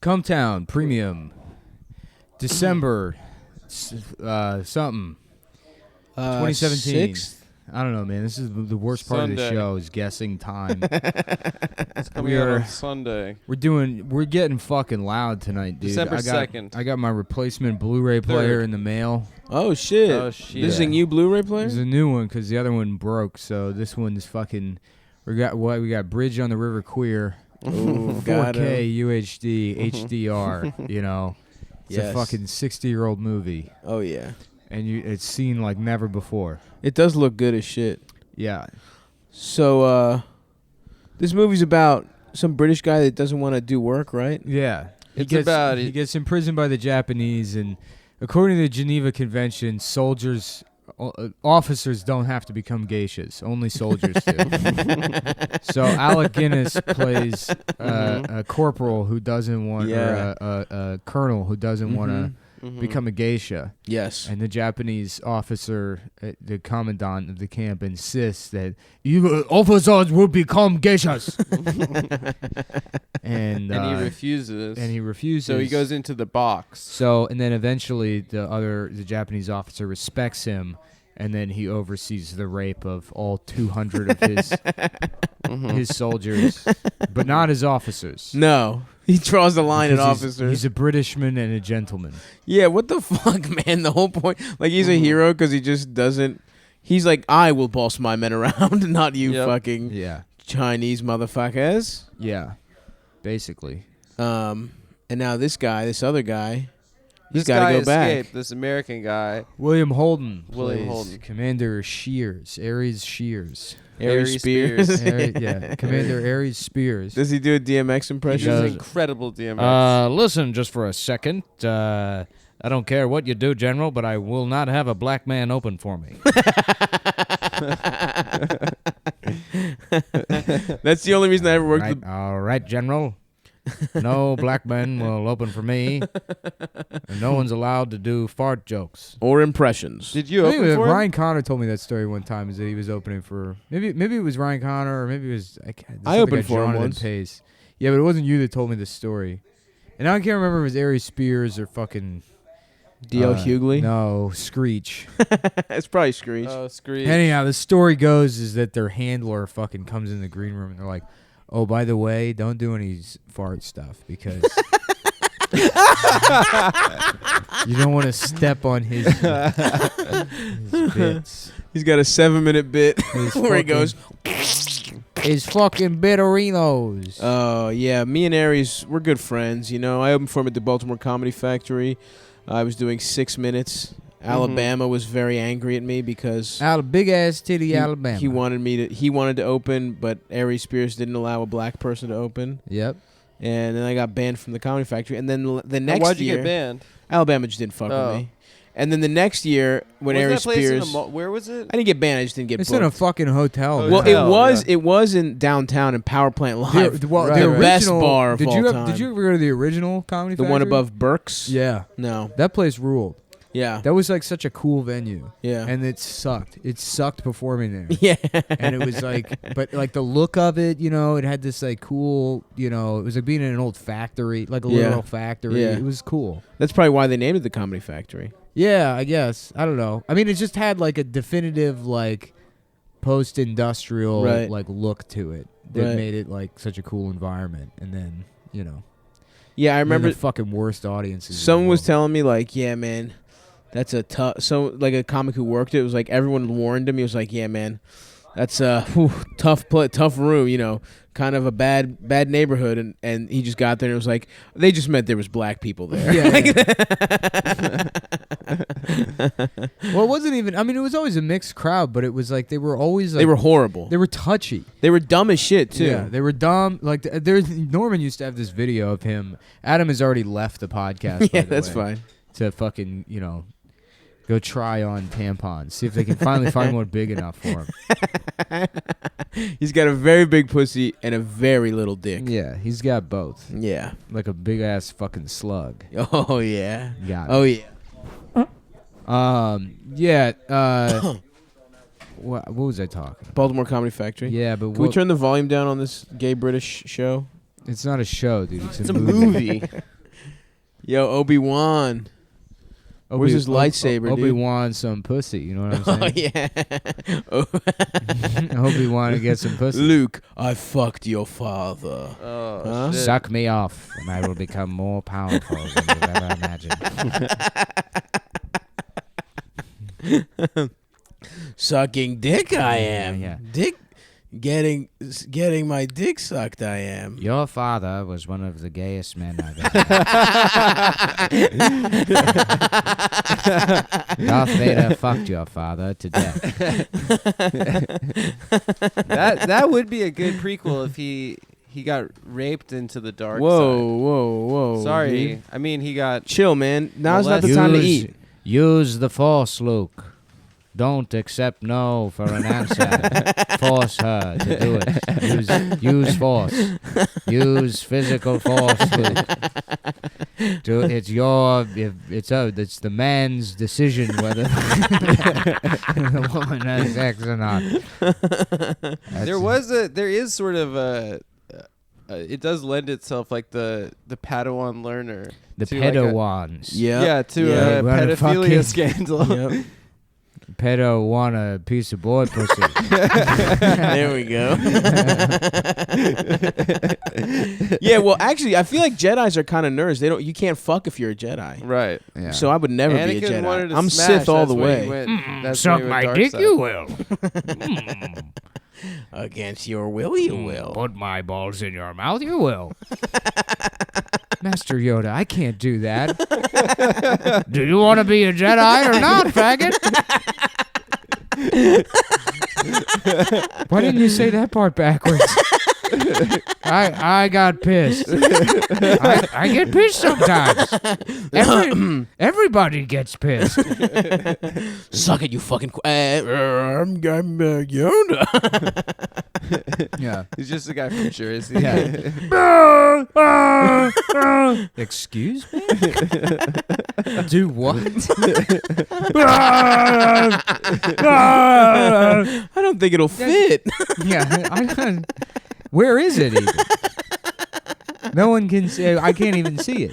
Cumtown Premium. December something. 2017. 6th? I don't know, man. This is the worst part of the show is guessing time. It's coming out on Sunday. We're getting fucking loud tonight, dude. December 2nd. I got my replacement Blu-ray player in the mail. Oh shit! This is a new Blu-ray player. It's a new one because the other one broke. So this one is fucking. We got Bridge on the River Queer. Ooh, 4K UHD HDR. You know, it's Yes. a fucking 60-year-old movie. Oh yeah. And it's seen like never before. It does look good as shit. Yeah. So, this movie's about some British guy that doesn't want to do work, right? Yeah. He He gets imprisoned by the Japanese, and according to the Geneva Convention, officers don't have to become geishas. Only soldiers do. So Alec Guinness plays a corporal who doesn't want, or a colonel who doesn't want to become a geisha. Yes. And the Japanese officer, the commandant of the camp, insists that you officers will become geishas. and he refuses. So he goes into the box. So, and then eventually the Japanese officer respects him, and then he oversees the rape of all 200 of his soldiers, but not his officers. No. He draws the line at officers. He's a Britishman and a gentleman. Yeah, what the fuck, man? The whole point. Like, he's a hero because he just doesn't. He's like, I will boss my men around, not you fucking Chinese motherfuckers. Yeah, basically. And now this other guy, he's got to go back. Escaped, this American guy. William Holden. William Holden. Commander Shears. Aries Shears. Aries Spears. Commander Aries Spears. Does he do a DMX impression? He does incredible DMX. Listen just for a second. I don't care what you do, General, but I will not have a black man open for me. That's the only reason I ever worked All right, General. No black men will open for me. And no one's allowed to do fart jokes. Or impressions. Did you open for him? Ryan Connor told me that story one time, is that he was opening for... Maybe it was Ryan Connor, or maybe it was... I opened for him once. Pace. Yeah, but it wasn't you that told me this story. And I can't remember if it was Aries Spears or fucking... D.L. Hughley? No, Screech. It's probably Screech. Oh, Screech. Anyhow, the story goes is that their handler fucking comes in the green room and they're like, oh, by the way, don't do any fart stuff because you don't want to step on his bits. He's got a 7-minute bit where he goes... His fucking bitterinos. Oh, yeah. Me and Aries, we're good friends. You know, I opened for him at the Baltimore Comedy Factory. I was doing 6 minutes. Alabama was very angry at me because big ass titty Alabama. He wanted to open, but Aries Spears didn't allow a black person to open. Yep. And then I got banned from the Comedy Factory. And then the next year, why'd you get banned? Alabama just didn't fuck with me. And then the next year, when Aries Spears, where was it? I didn't get banned. I just didn't get. It's booked. in a fucking hotel. Well, it was in downtown in Power Plant Live. The best bar of all time. Did you ever go to the original Comedy Factory? The one above Burke's? Yeah. No. That place ruled. Yeah. That was like such a cool venue. Yeah. And it sucked. It sucked performing there. Yeah. And it was like, but like the look of it, you know, it had this like cool, you know, it was like being in an old factory, like a literal factory. Yeah. It was cool. That's probably why they named it the Comedy Factory. Yeah, I guess. I don't know. I mean, it just had like a definitive like post-industrial like look to it that made it like such a cool environment. And then, you know. Yeah, I remember the fucking worst audiences. Someone was telling me like, yeah, man, that's a tough. So like a comic who worked it was like everyone warned him. He was like, yeah, man, that's a tough room. You know, kind of a bad neighborhood. And he just got there and it was like they just meant there was black people there. Yeah. Well, it wasn't even. I mean, it was always a mixed crowd, but it was like they were always. Like, they were horrible. They were touchy. They were dumb as shit too. Yeah, they were dumb. Like Norman used to have this video of him. Adam has already left the podcast. Yeah, by the that's way, fine. To fucking go try on tampons. See if they can finally find one big enough for him. He's got a very big pussy and a very little dick. Yeah, he's got both. Yeah. Like a big ass fucking slug. Oh yeah. Got it. Oh yeah. Yeah. What was I talking about? Baltimore Comedy Factory. Yeah, but can we turn the volume down on this gay British show? It's not a show, dude. It's a movie. Yo, Obi-Wan. Where's his lightsaber, dude? Obi-Wan some pussy, you know what I'm saying? Oh, yeah. Obi-Wan to get some pussy. Luke, I fucked your father. Oh, shit. Suck me off, and I will become more powerful than you've ever imagined. Sucking dick I am. Yeah. Dick getting my dick sucked I am. Your father was one of the gayest men I've ever met. Darth Vader fucked your father to death. That would be a good prequel if he got raped into the dark side. Whoa. Sorry. Dude. I mean, he got... Chill, man. Now's not the time to eat. Use the Force, Luke. Don't accept no for an answer. Force her to do it. Use force. Use physical force, Luke. It's the man's decision whether the woman has sex or not. There is sort of a it does lend itself like the Padawan learner. The Pedawans. Yeah, to a pedophilia scandal. Yep. Pedo want a piece of boy pussy. There we go. Yeah, well, actually, I feel like Jedis are kind of nerds. You can't fuck if you're a Jedi. Right. Yeah. So I would never Anakin be a wanted Jedi. to I'm smash, Sith all that's the where he way. went. Suck my dick, you will. Against your will, you will. Put my balls in your mouth, you will. Master Yoda, I can't do that. Do you want to be a Jedi or not, faggot? Why didn't you say that part backwards? I got pissed. I get pissed sometimes. Everybody gets pissed. Suck it, you fucking... I'm Yoda. Yeah. He's just a guy from Jersey. Yeah. Excuse me? Do what? I don't think it'll fit. Yeah. Where is it even? No one can see. I can't even see it.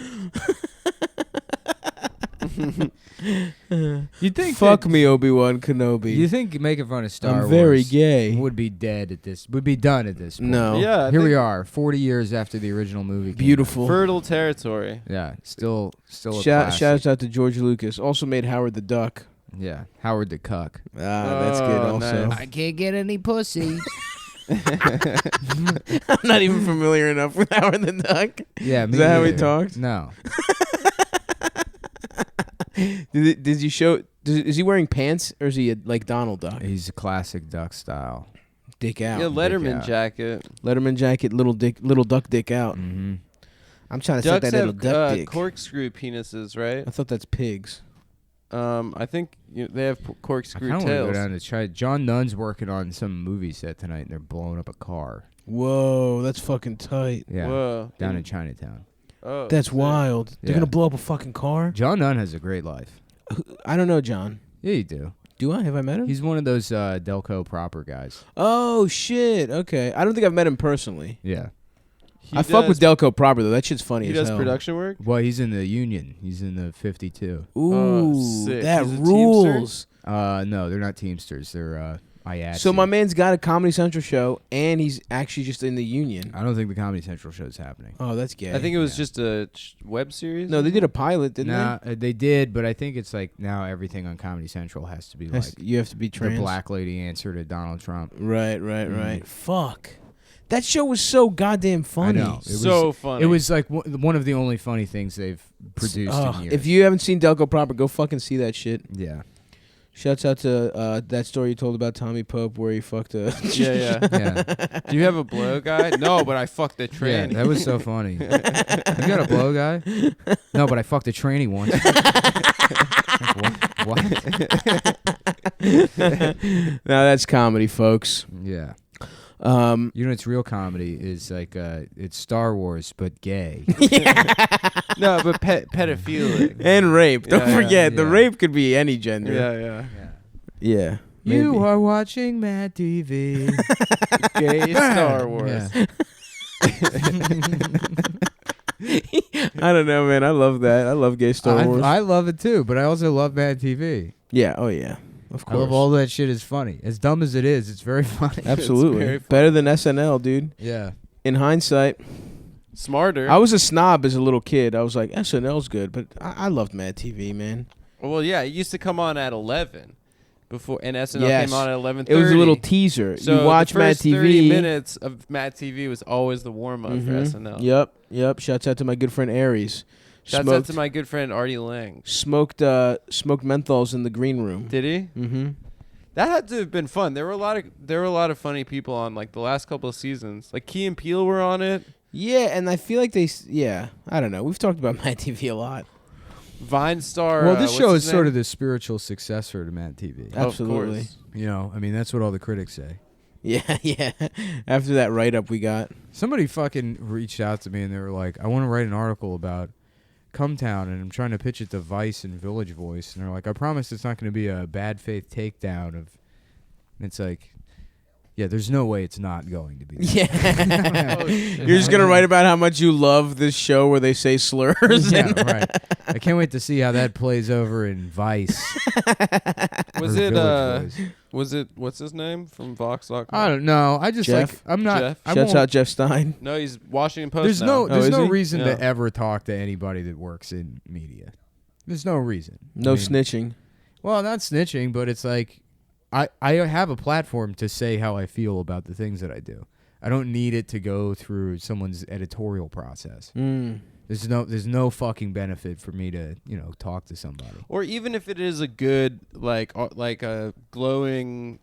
You think? Fuck me, Obi-Wan Kenobi. You think making fun of Star Wars? I'm very gay. Would be dead at this. Would be done at this point. No. Yeah. Here we are, 40 years after the original movie. Beautiful. Fertile territory. Yeah. Still a Shouts out to George Lucas. Also made Howard the Duck. Yeah. Howard the Cuck. That's good. Also, Nice. I can't get any pussy. I'm not even familiar enough with Howard the Duck. Yeah. Is that how he talked? No. Did you show? Is he wearing pants or is he like Donald Duck? He's a classic Duck style. Dick out. Yeah, Letterman out. jacket. Letterman jacket. Little duck dick out. Mm-hmm. I'm trying to Ducks set that little have duck dick. corkscrew penises, right? I thought that's pigs. I think they have I corkscrew kind of want to go tails. down to try. John Nunn's working on some movie set tonight, and they're blowing up a car. Whoa, that's fucking tight. Yeah, Whoa. down in Chinatown. Oh, That's sick. wild. They're Yeah. gonna blow up a fucking car. John Nunn has a great life. I don't know, John. Yeah, you do. Do I? Have I met him? He's one of those Delco proper guys. Oh shit. Okay. I don't think I've met him personally. Yeah. I fuck with Delco proper though. That shit's funny He as does hell. production work. Well, he's in the union. He's in the 52. Ooh, sick. that He's a rules. No, they're not Teamsters. They're IATSE. So my man's got a Comedy Central show, and he's actually just in the union. I don't think the Comedy Central show's happening. Oh, that's gay. I think it was Yeah. just a web series. No, they did a pilot, didn't Nah, they did, but I think it's like now everything on Comedy Central has to be they? like You have to be trans. the black lady answer to Donald Trump. Right. Fuck. That show was so goddamn funny. I know. It so was, funny. It was like one of the only funny things they've produced in years. If you haven't seen Delco proper, go fucking see that shit. Yeah. Shouts out to that story you told about Tommy Pope where he fucked a... yeah. Yeah. Do you have a blow guy? No, but I fucked a Yeah, tranny. that was so funny. You got a blow guy? No, but I fucked a tranny once. What? Now that's comedy, folks. Yeah. You You know, it's real comedy is like it's Star Wars but gay. No, but pedophilic. And rape. Don't Yeah, forget, the yeah. rape could be any gender. Yeah. Yeah. You are watching Mad TV. Gay Star Wars. Yeah. I don't know, man. I love that. I love gay Star Wars. I love it too, but I also love Mad TV. Yeah. Oh yeah. Of course. I love all that shit. Is funny. As dumb as it is, it's very funny. Absolutely. very funny. Better than SNL, dude. Yeah. In hindsight, Smarter. I was a snob as a little kid. I was like, SNL's good, but I loved Mad TV, man. Well, yeah, it used to come on at 11 before, and SNL Yes. came on at 11:30. It was a little teaser. So you watch the first Mad TV. 30 minutes of Mad TV was always the warm up for SNL. Yep. Shouts out to my good friend Aries. Shouts out to my good friend Artie Lang. Smoked menthols in the green room. Did he? Mm-hmm. That had to have been fun. There were a lot of funny people on like the last couple of seasons. Like Key and Peele were on it. Yeah, and I feel like I don't know. We've talked about Mad TV a lot. Vine star. Well, this show is his sort name? of the spiritual successor to Mad TV. Absolutely. Of course. You know, I mean, that's what all the critics say. Yeah. After that write-up we got. Somebody fucking reached out to me and they were like, I want to write an article about Cumtown and I'm trying to pitch it to Vice and Village Voice. And they're like, I promise it's not going to be a bad faith takedown of... And it's like, yeah, there's no way it's not going to be. Yeah. You're just going to write about how much you love this show where they say slurs. Yeah, right. I can't wait to see how that plays over in Vice. Was or it Village Voice. was it what's his name from Vox.com? I don't know. I just Jeff? like I'm not. Jeff? I Shouts won't- out Jeff Stein. No, he's Washington Post There's now. no is he? reason Yeah. to ever talk to anybody that works in media. There's no reason. No I mean, snitching. Well, not snitching, but it's like I have a platform to say how I feel about the things that I do. I don't need it to go through someone's editorial process. There's no fucking benefit for me to, talk to somebody. Or even if it is a good like a glowing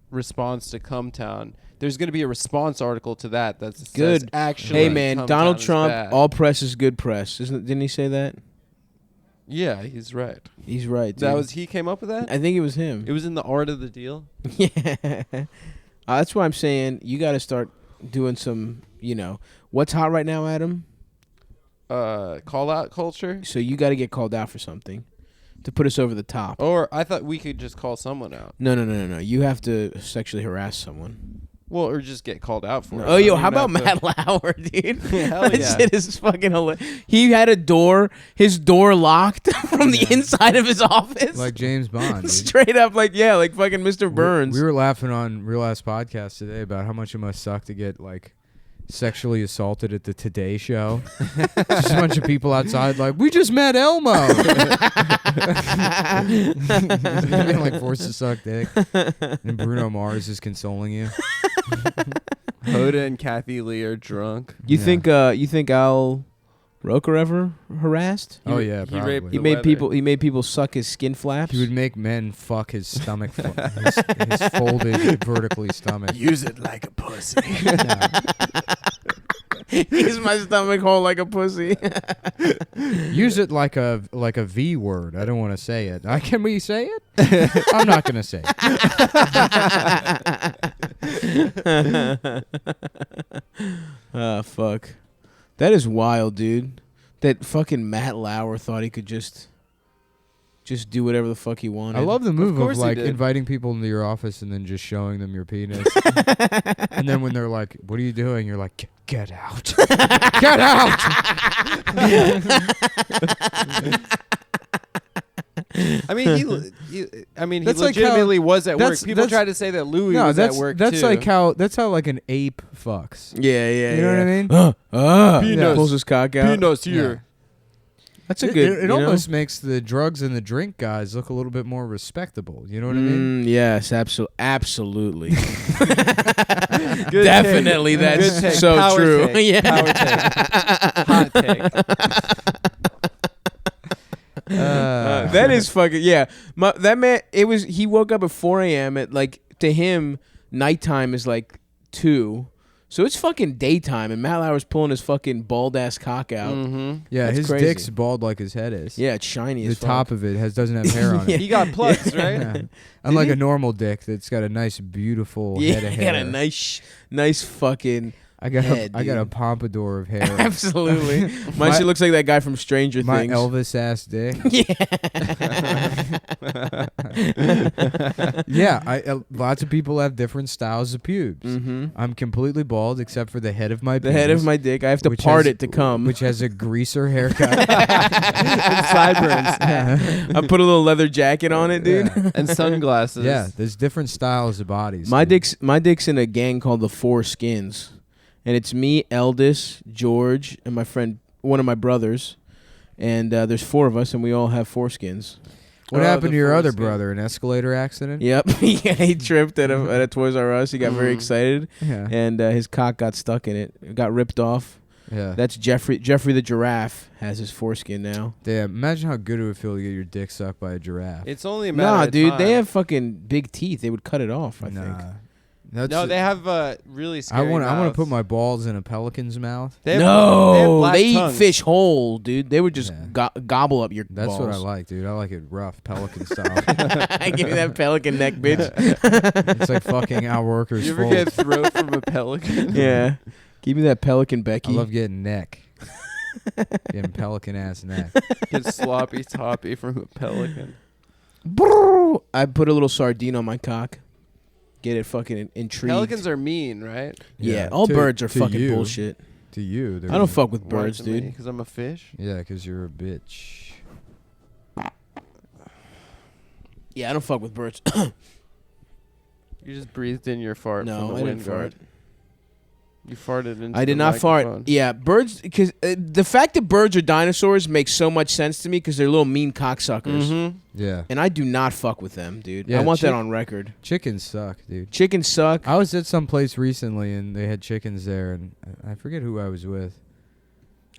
response to Cumtown, there's going to be a response article to that that's Good. says, actually Hey man, Cumtown Donald is Trump, bad. all press is good press. Didn't he say that? Yeah, he's right. He's right, dude. He came up with that? I think it was him. It was in the art of the deal. Yeah. That's why I'm saying you got to start doing some, what's hot right now, Adam? Call out culture. So you got to get called out for something to put us over the top. Or I thought we could just call someone out. No. You have to sexually harass someone. Well, or just get called out for it. Oh, You yo, don't how even about have to- Matt Lauer, dude? Hell That yeah. shit is fucking hilarious. He had his door locked from the inside of his office. Like James Bond. Dude. Straight up, like fucking Mr. Burns. We were laughing on Real Ass Podcast today about how much it must suck to get sexually assaulted at the Today Show. Just a bunch of people outside we just met Elmo. Being forced to suck dick. And Bruno Mars is consoling you. Hoda and Kathy Lee are drunk. You think Al Roker ever harassed? Oh yeah, he raped probably. He the made weather. He made people suck his skin flaps. He would make men fuck his stomach, his folded vertically stomach. Use it like a pussy. Use my stomach hole like a pussy. Use it like a V word. I don't want to say it. Can we say it? I'm not gonna say it. Fuck. That is wild, dude. That fucking Matt Lauer thought he could just do whatever the fuck he wanted. I love the move of course he did. inviting people into your office and then just showing them your penis. And then when they're like, "What are you doing?" You're like, "Get out, get out." I mean, he That's like legitimately was at work. that's- People that's- try to say that Louis No, was that's at work that's too. that's how an ape fucks. Yeah. You know what I mean? Penis. Pulls his cock out. Penis here. That's a good. It almost makes the drugs and the drink guys look a little bit more respectable. You know what I mean? Yes, absolutely. Good Definitely, take. that's Good take. so Power true. Take. Yeah. Power take. Hot take. That is fucking that man. He woke up at 4 a.m. at to him nighttime is 2, so it's fucking daytime, and Matt Lauer's pulling his fucking bald ass cock out. Mm-hmm. Yeah, That's his crazy. dick's bald like his head is. Yeah, it's shiny The as fuck. top of it doesn't have hair on it. He got plugs, right? Yeah. Unlike he? a normal dick that's got a nice, beautiful Yeah, head of he hair. got a nice fucking I got head, I got a dude. pompadour of hair. Absolutely. Mine shit looks like that guy from Stranger My Things. Elvis ass dick. Yeah. Yeah, lots of people have different styles of pubes. Mm-hmm. I'm completely bald except for the head of my The penis, head of my dick. I have to which part has- it to come. which has a greaser haircut. And sideburns I put a little leather jacket on it, dude. Yeah. and sunglasses. Yeah, there's different styles of bodies. My dude. dick's in a gang called the Four Skins, and it's me, Eldest, George, and my friend, one of my brothers, and there's 4 of us, and we all have foreskins. What Oh, happened the to your other foreskin. brother? An escalator accident? Yep, yeah, he tripped at a Toys R Us. He got very excited, Yeah. and his cock got stuck in it. It got ripped off. Yeah. That's Jeffrey. Jeffrey the giraffe has his foreskin now. Damn, imagine how good it would feel to get your dick sucked by a giraffe. It's only a matter Nah, of dude, time. they have fucking big teeth. They would cut it off. I think. Nah. That's No, they have really I scary want to mouths. put my balls in a pelican's mouth. They have, No, black they eat tongues. fish whole, dude. They would just Yeah. gobble up your That's balls. what I like, dude. I like it rough, pelican style. Give me that pelican neck, bitch. It's like fucking Al Worker's You ever fault. get throat from a pelican? Yeah. Give me that pelican, Becky. I love getting neck. Getting pelican ass neck. Get sloppy toppy from a pelican. I put a little sardine on my cock. Get it fucking intrigued. Pelicans are mean, right? Yeah, all to- birds are to fucking you. bullshit. To you, they're I don't fuck with birds, Why to me? dude. Because I'm a fish. Yeah, because you're a bitch. Yeah, I don't fuck with birds. You just breathed in your fart No, from the I didn't wind guard. fart. You farted into I did the not microphone. fart. Yeah, birds. Because the fact that birds are dinosaurs makes so much sense to me because they're little mean cocksuckers, Mm-hmm. Yeah. and I do not fuck with them, dude. Yeah, I want that chick- on record. Chickens suck, dude. Chickens suck. I was at some place recently and they had chickens there, and I forget who I was with.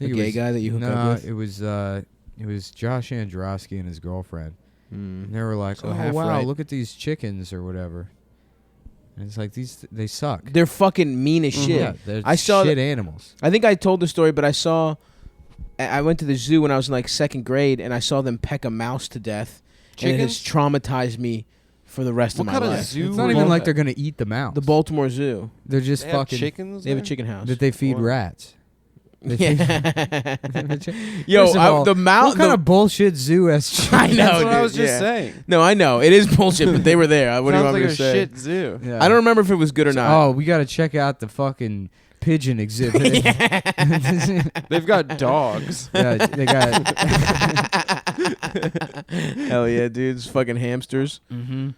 I A think it gay was- guy that you hook no, up with. it was Josh Androsky and his girlfriend. And Mm. they were like, So "Oh half wow, right. look at these chickens or whatever." And it's like they suck. They're fucking mean as shit. Yeah, they're I saw shit that- animals. I think I told the story, but I went to the zoo when I was in like 2nd grade, and I saw them peck a mouse to death, and it has traumatized me for the rest What of my kind of life. zoo It's not was even like that? they're gonna eat the mouse. The Baltimore Zoo. They're just They have fucking. chickens. They have a there? chicken house. That they feed Or- rats. They Yeah. feed- Yo, First of all, the mouse. What kind of bullshit zoo has chickens? I know, That's what I dude, was just yeah. saying. No, I know it is bullshit, but they were there. What do you Sounds want like me to a say? shit zoo. Yeah. I don't remember if it was good or not. Oh, we gotta check out the fucking pigeon exhibit. They've got dogs. Yeah, they got. Hell yeah, dude! It's fucking hamsters. Mm-hmm.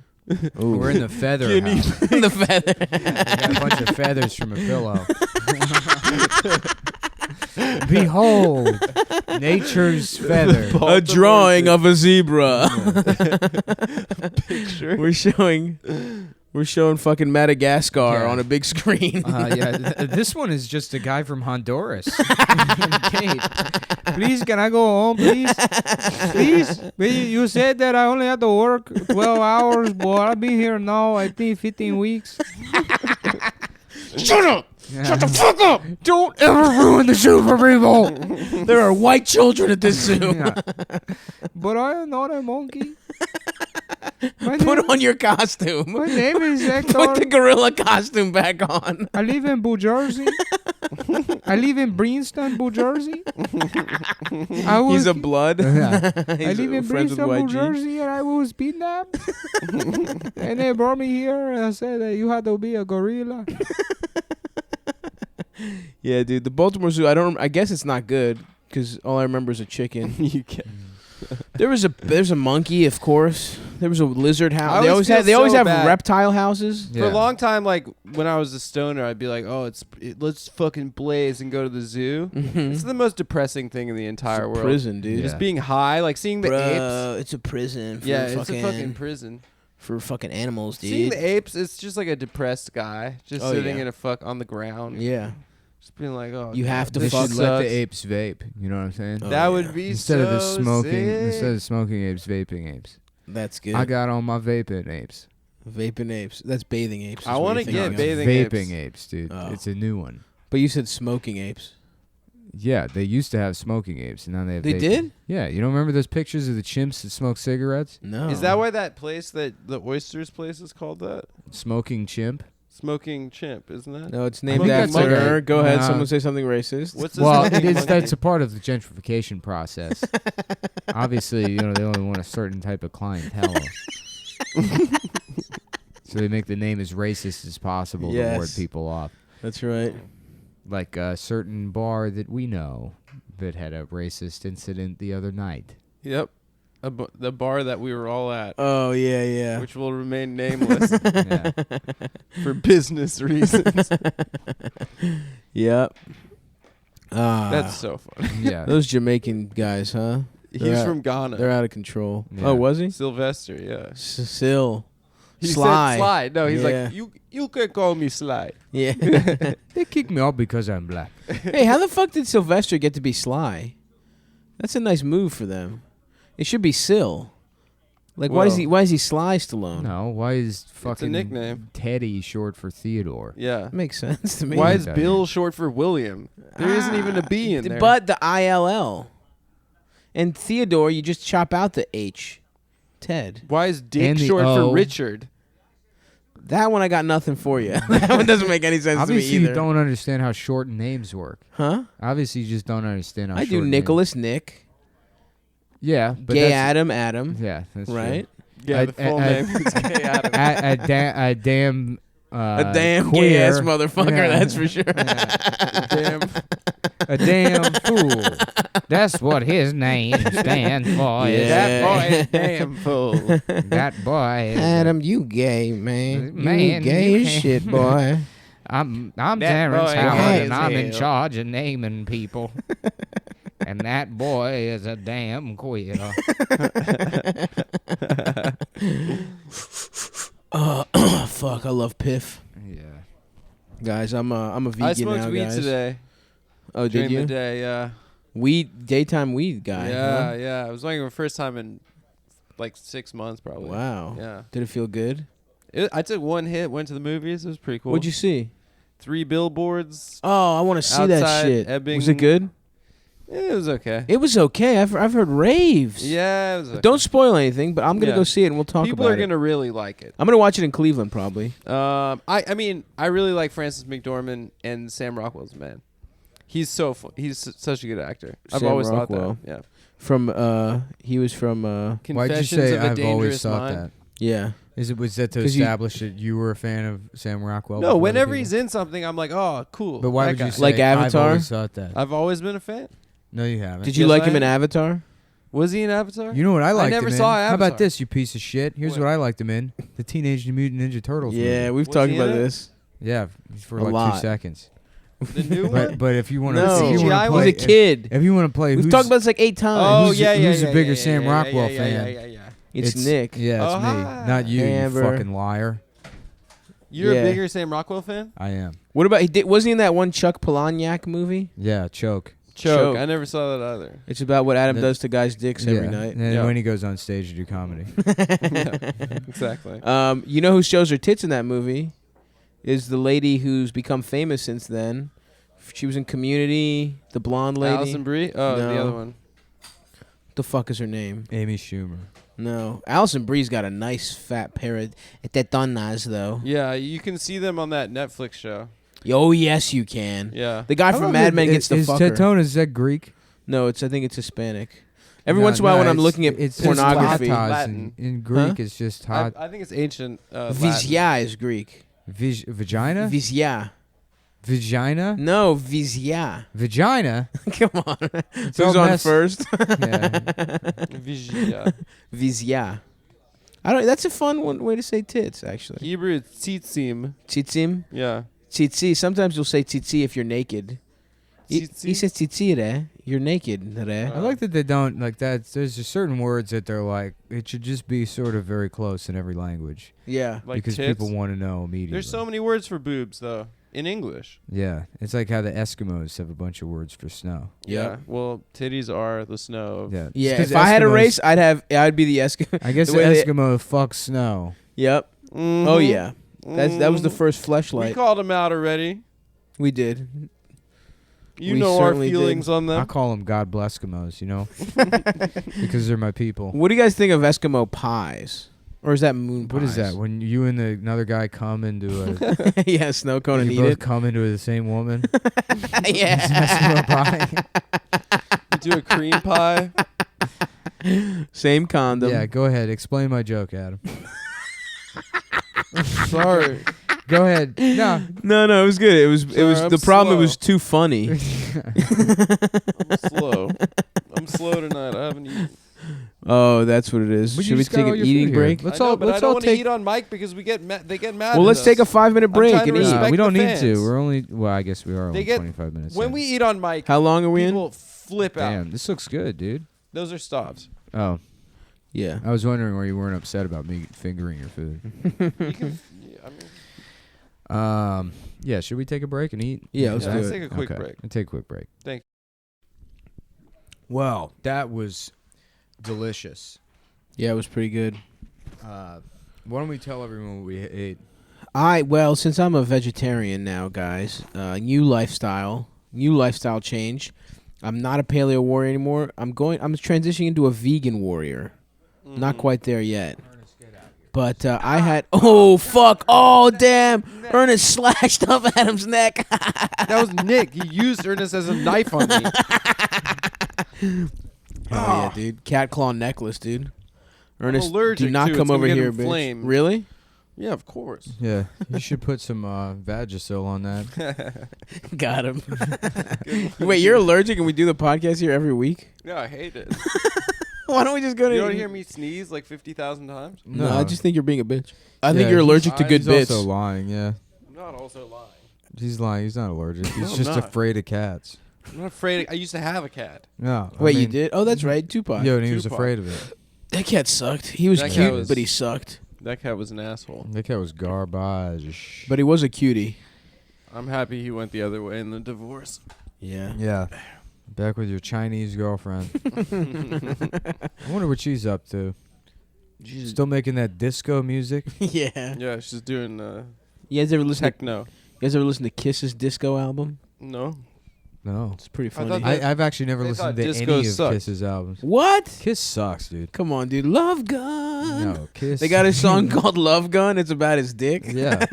Ooh. We're in the feather Guinea house. the feather. We got a bunch of feathers from a pillow. Behold, nature's feather. A drawing of a zebra. Picture. We're showing fucking Madagascar Yeah. on a big screen. This one is just a guy from Honduras. Cape. Please, can I go home, please? Please? You said that I only had to work 12 hours, but I've been here now, I think, 15 weeks. Shut up! Yeah. Shut the fuck up! Don't ever ruin the zoo for people. There are white children at this zoo. Yeah. But I am not a monkey. My Put name, on your costume. my name is Hector. Put the gorilla costume back on. I live in New Jersey. I live in Princeton, New Jersey. He's a blood. Yeah. He's I live in friends with Princeton, New YG. Jersey, and I was kidnapped. And they brought me here and said that you had to be a gorilla. Yeah, dude. The Baltimore Zoo. I guess it's not good because all I remember is a chicken. You can. There's a monkey, of course. There was a lizard I house. always They feel always so have bad. reptile houses. For a long time, like when I was a stoner, I'd be like, "Oh, let's fucking blaze and go to the zoo." Mhm. It's the most depressing thing in the entire world. Prison, dude. Yeah. Just being high, like seeing the apes. It's a prison. For Yeah, it's a fucking prison. for fucking animals, dude. Seeing the apes, it's just like a depressed guy just Oh, sitting yeah. in a fuck on the ground. Yeah. Just being like, "Oh, You God, have to They this fuck should sucks. let the apes vape. You know what I'm saying? Oh, That yeah. would be Instead of the so smoking, sick. instead of smoking apes, vaping apes. That's good. I got on my vaping apes. Vaping apes. That's bathing apes. I is what wanna you're get thinking of. bathing Vaping apes. apes, dude. Oh. It's a new one. But you said smoking apes. Yeah, they used to have smoking apes, and now they have. They vaping. did? Yeah, you don't remember those pictures of the chimps that smoke cigarettes? No. Is that why that place, that the oysters place, is called that? Smoking chimp. Smoking chimp, isn't that? No, it's I named think after that's her. okay. Go ahead. No. Someone say something racist. What's the Well, smoking that's monkey? a part of the gentrification process. Obviously, they only want a certain type of clientele. So they make the name as racist as possible to ward Yes. people off. That's right. Like a certain bar that we know that had a racist incident the other night. Yep. The bar that we were all at, Oh yeah. which will remain nameless Yeah. for business reasons. Yep. That's so funny. Yeah. Those Jamaican guys, huh? He's from Ghana. They're out of control. Yeah. Oh, was he? Sylvester, yeah. Sil. He Sly. said Sly. No, he's Yeah. like, you can call me Sly. Yeah. They kicked me off because I'm black. Hey, how the fuck did Sylvester get to be Sly? That's a nice move for them. It should be Sil. Like, why is he Sly Stallone? No, why is fucking nickname. Teddy short for Theodore? Yeah. That makes sense to me. Why What is does that Bill mean? short for William? There isn't even a B in there. But the ILL. And Theodore, you just chop out the H. Ted. Why is Dick And the short O. for Richard? That one I got nothing for you. That one doesn't make any sense Obviously, to me you either. don't understand how short names work. Huh? Obviously, you just don't understand how I short do Nicholas, Nick. Yeah, but Gay that's, Adam. Yeah, that's Right? Yeah, I- the full I- name is Gay Adam. a damn. A damn queer. gay ass motherfucker, Yeah. that's for sure. Damn. A damn fool. That's what his name stands for. is Yeah. That boy is damn fool. That boy. Is Adam, you gay, man. Man, you gay you as can't- shit, boy. I'm That Terrence boy Howard, is and I'm in hell. charge of naming people. And that boy is a damn queer. Fuck, I love Piff. Yeah. Guys, I'm a vegan I smoked now, weed guys. today. Oh, did During you? the day, yeah. Weed, daytime weed guy. Yeah, huh? yeah. It was like my first time in like 6 months, probably. Wow. Yeah. Did it feel good? I took one hit, went to the movies. It was pretty cool. What'd you see? 3 billboards. Oh, I want to see that Outside shit. Ebbing. Was it good? It was okay. It was okay. I've heard raves. Yeah, it was okay. Don't spoil anything, but I'm gonna Yeah. go see it and we'll talk People about are it. gonna really like it. I'm gonna watch it in Cleveland probably. I mean, I really like Francis McDormand and Sam Rockwell's man. He's such a good actor. I've Sam always Rockwell. thought that. Yeah. From he was from Why'd you Confessions say of a I've always Dangerous thought Mind. that? yeah. Was that to 'Cause you- establish that you were a fan of Sam Rockwell? No, before whenever other he's people? in something, I'm like, oh, cool. But why that would you guy. say Like I've Avatar? always thought that? I've always been a fan. No, you haven't. Did you Yes, like I him in am. Avatar? Was he in Avatar? You know what I liked never him in? saw How Avatar. about this, you piece of shit? Here's What? what I liked him in: the Teenage Mutant Ninja Turtles. Yeah, movie. we've Was talked he in about it? this. Yeah, for A like lot. 2 seconds. The new one? But if you want to, No, The if you CGI want to one? I play, was a kid. if you want to play, We've who's, talked about this like 8 times. Oh, yeah, yeah. who's a yeah, bigger yeah, Sam yeah, Rockwell yeah, fan? Yeah. It's Nick. Yeah, it's Oh, me, hi. not you, Amber. you fucking liar. You're Yeah. a bigger Sam Rockwell fan? I am. What about wasn't he in that one Chuck Palahniuk movie? Yeah, choke. Choke. Choke. I never saw that either. It's about what Adam The- does to guys' dicks every Yeah, night. and Yeah. when he goes on stage to do comedy. Exactly. You know who shows her tits in that movie? Is the lady who's become famous since then. She was in Community, the blonde lady. Alison Brie? Oh, No. the other one. What the fuck is her name? Amy Schumer. No. Alison Brie's got a nice fat pair of tetonas, though. Yeah, you can see them on that Netflix show. Oh, yes, you can. Yeah. The guy from Mad Men gets the Is fucker. Tetona, is that Greek? No, I think it's Hispanic. Every once in a while when I'm looking at it's pornography. Just tatas Latin. in Greek, Huh? it's just I, hot. I think it's ancient. Vizia is Greek. Vagina? Vizia. Vagina? No, Vizia. Vagina? Come on. It's Who's all on mess- first? Yeah. Vigia. Vizia. I don't. That's a fun way to say tits, actually. Hebrew, it's tzitzim. Tzitzim. Yeah. Tzitzi. Sometimes you'll say tzitzi if you're naked. He Tzitzi? says tzitzi. You're naked. I like that they don't, like that. There's just certain words that they're like, it should just be sort of very close in every language. Yeah. Like because tits. people want to know immediately. There's so many words for boobs, though, in English. Yeah. It's like how the Eskimos have a bunch of words for snow. Yeah. Well, titties are the snow. Of Yeah. Yeah. It's 'cause If I had a Eskimos- race, I'd be the Eskimo. I guess the the way they- Eskimo fucks snow. Yep. Mhm. Oh yeah. That was the Mhm. first We fleshlight. called them out already. We did. You We know our certainly feelings did. on I them. call them God bless Eskimos, you know? Because they're my people. What do you guys think of Eskimo pies? Or is that moon What is that? When you and another guy come into a yeah, snow cone and you eat both it. come into the same woman. Yeah. Pie. Do a cream pie. Same condom. Yeah, go ahead. Explain my joke, Adam. Sorry. Go ahead. No. No, it was good. It was Sorry, the I'm problem. slow. It was too funny. I'm slow. I'm slow tonight. I haven't eaten. Oh, that's what it is. But you Should we just got take all an your eating food here. break? I know, but I let's don't all want to take. eat on mic because they get mad. Well, let's take a 5-minute break trying and to eat. respect we don't the need fans. to. We're only. Well, I guess we are They only get- 25 minutes. When in. we eat on mic, How long are we in? people flip out. Damn, this looks good, dude. Those are stops. Oh, Yeah. I was wondering why you weren't upset about me fingering your food. You can, I mean, Yeah. Should we take a break and eat? Yeah, let's yeah, do let's it. take a quick break. Let's take a quick break. Thank Well, that was delicious. Yeah, it was pretty good. Why don't we tell everyone what we ate? Well, since I'm a vegetarian now, guys, new lifestyle change. I'm not a paleo warrior anymore. I'm transitioning into a vegan warrior. Not quite there yet. But I had damn! Ernest slashed up Adam's neck. That was Nick. He used Ernest as a knife on me. Oh yeah, dude. Cat claw necklace, dude. Ernest, allergic do not to it. come It's over gonna get here, bitch. inflamed. Really? Yeah, of course. Yeah, you should put some Vagisil on that. Got him. Wait, you're allergic and we do the podcast here every week? No, I hate it. Why don't we just go to... You don't hear me sneeze like 50,000 times? No, I just think you're being a bitch. I think Yeah, you're allergic to good he's bits. also lying, yeah. I'm not also lying. He's lying. He's not allergic. He's No, I'm just not. afraid of cats. I'm not afraid. I used to have a cat. No. Wait, you did? Oh, that's right. Tupac. Yeah, and he was Tupac. afraid of it. That cat sucked. He was That cat cute, was- but he sucked. That cat was an asshole. That cat was garbage. But he was a cutie. I'm happy he went the other way in the divorce. Yeah. Yeah. Back with your Chinese girlfriend. I wonder what she's up to. Still making that disco music? Yeah. Yeah, she's doing You guys ever listen? techno. You guys ever listen to Kiss's disco album? No. No. It's pretty I funny. thought I've actually never they listened thought to disco any of sucked. Kiss's albums. What? Kiss sucks, dude. Come on, dude. Love Gun. No, Kiss. They got a song called Love Gun. It's about his dick. Yeah.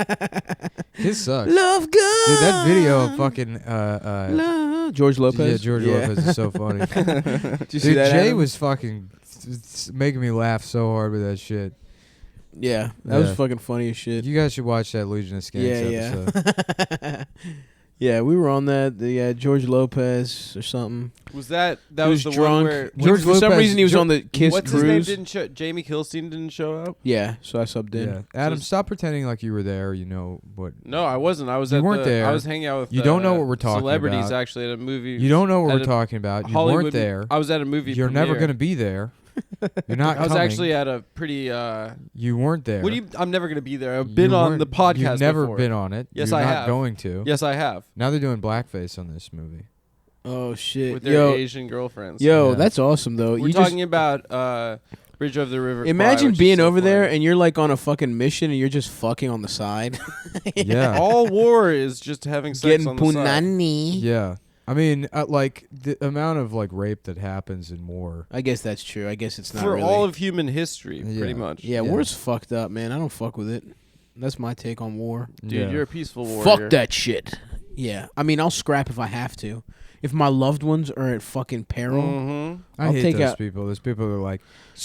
Kiss sucks. Love Gun. Dude, that video of fucking George Lopez. Yeah, George Lopez is so funny. Did you see Dude, that? Jay Adam? was fucking making me laugh so hard with that shit. Yeah, that Yeah. was fucking funny as shit. You guys should watch that Legion of Skanks episode. Yeah. Yeah, we were on that. George Lopez or something. Was that He was the drunk. one where George For some Lopez- reason, he was on the Kiss what's cruise. his name didn't show? Jamie Kilstein didn't show up. Yeah, so I subbed in. Yeah. Adam, stop pretending like you were there. You know what? No, I wasn't. I was You at weren't there. I was hanging out with. You don't know what we're talking celebrities about. actually at a movie. You don't know what at we're a talking about. You Hollywood, weren't there. I was at a movie. You're never premiere. going to be there. You're not I was coming. actually at a pretty. You weren't there. What do you? I'm never going to be there. I've You been on weren't- the podcast. You've never before. been on it. Yes, You're I not have. going to. Yes, I have. Now they're doing blackface on this movie. Oh shit. With their Yo, Asian girlfriends. yo, Yeah. that's awesome though. We're You talking about Bridge over the River. Kwai, imagine which is being so over there funny. and you're like on a fucking mission and you're just fucking on the side. Yeah. All war is just having sex Getting on the side. punani. Yeah. I mean, like the amount of like rape that happens in war. I guess that's true. I guess it's not For really. all of human history, Yeah. pretty much. yeah, Yeah. war's fucked up, man. I don't fuck with it. That's my take on war. Dude, Yeah. you're a peaceful warrior. Fuck that shit. Yeah, I mean, I'll scrap if I have to. If my loved ones are at fucking peril, Mm-hmm. I I'll hate take those out- people. Those people are like,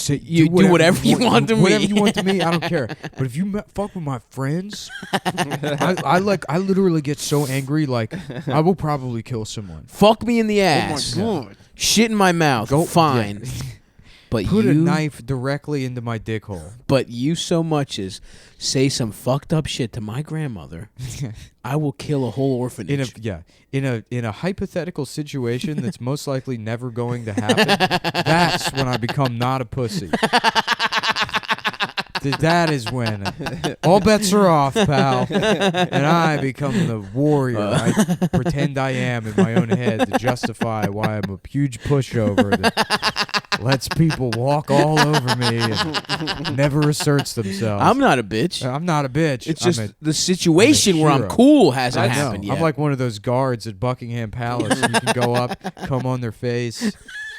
You do whatever you want to me." Whatever you want to me, I don't care. But if you fuck with my friends, I literally get so angry. Like, I will probably kill someone. fuck me in the ass. Oh my god. Shit in my mouth. Go- Fine. yeah. But Put you, a knife directly into my dick hole. but you so much as say some fucked up shit to my grandmother, I will kill a whole orphanage. In a hypothetical situation that's most likely never going to happen. That's when I become not a pussy. That is when all bets are off, pal, and I become the warrior I pretend I am in my own head to justify why I'm a huge pushover that lets people walk all over me and never asserts themselves. I'm not a bitch. I'm not a bitch. It's I'm just the situation where I'm hero. cool hasn't I know. happened yet. I'm like one of those guards at Buckingham Palace. You can go up, come on their face,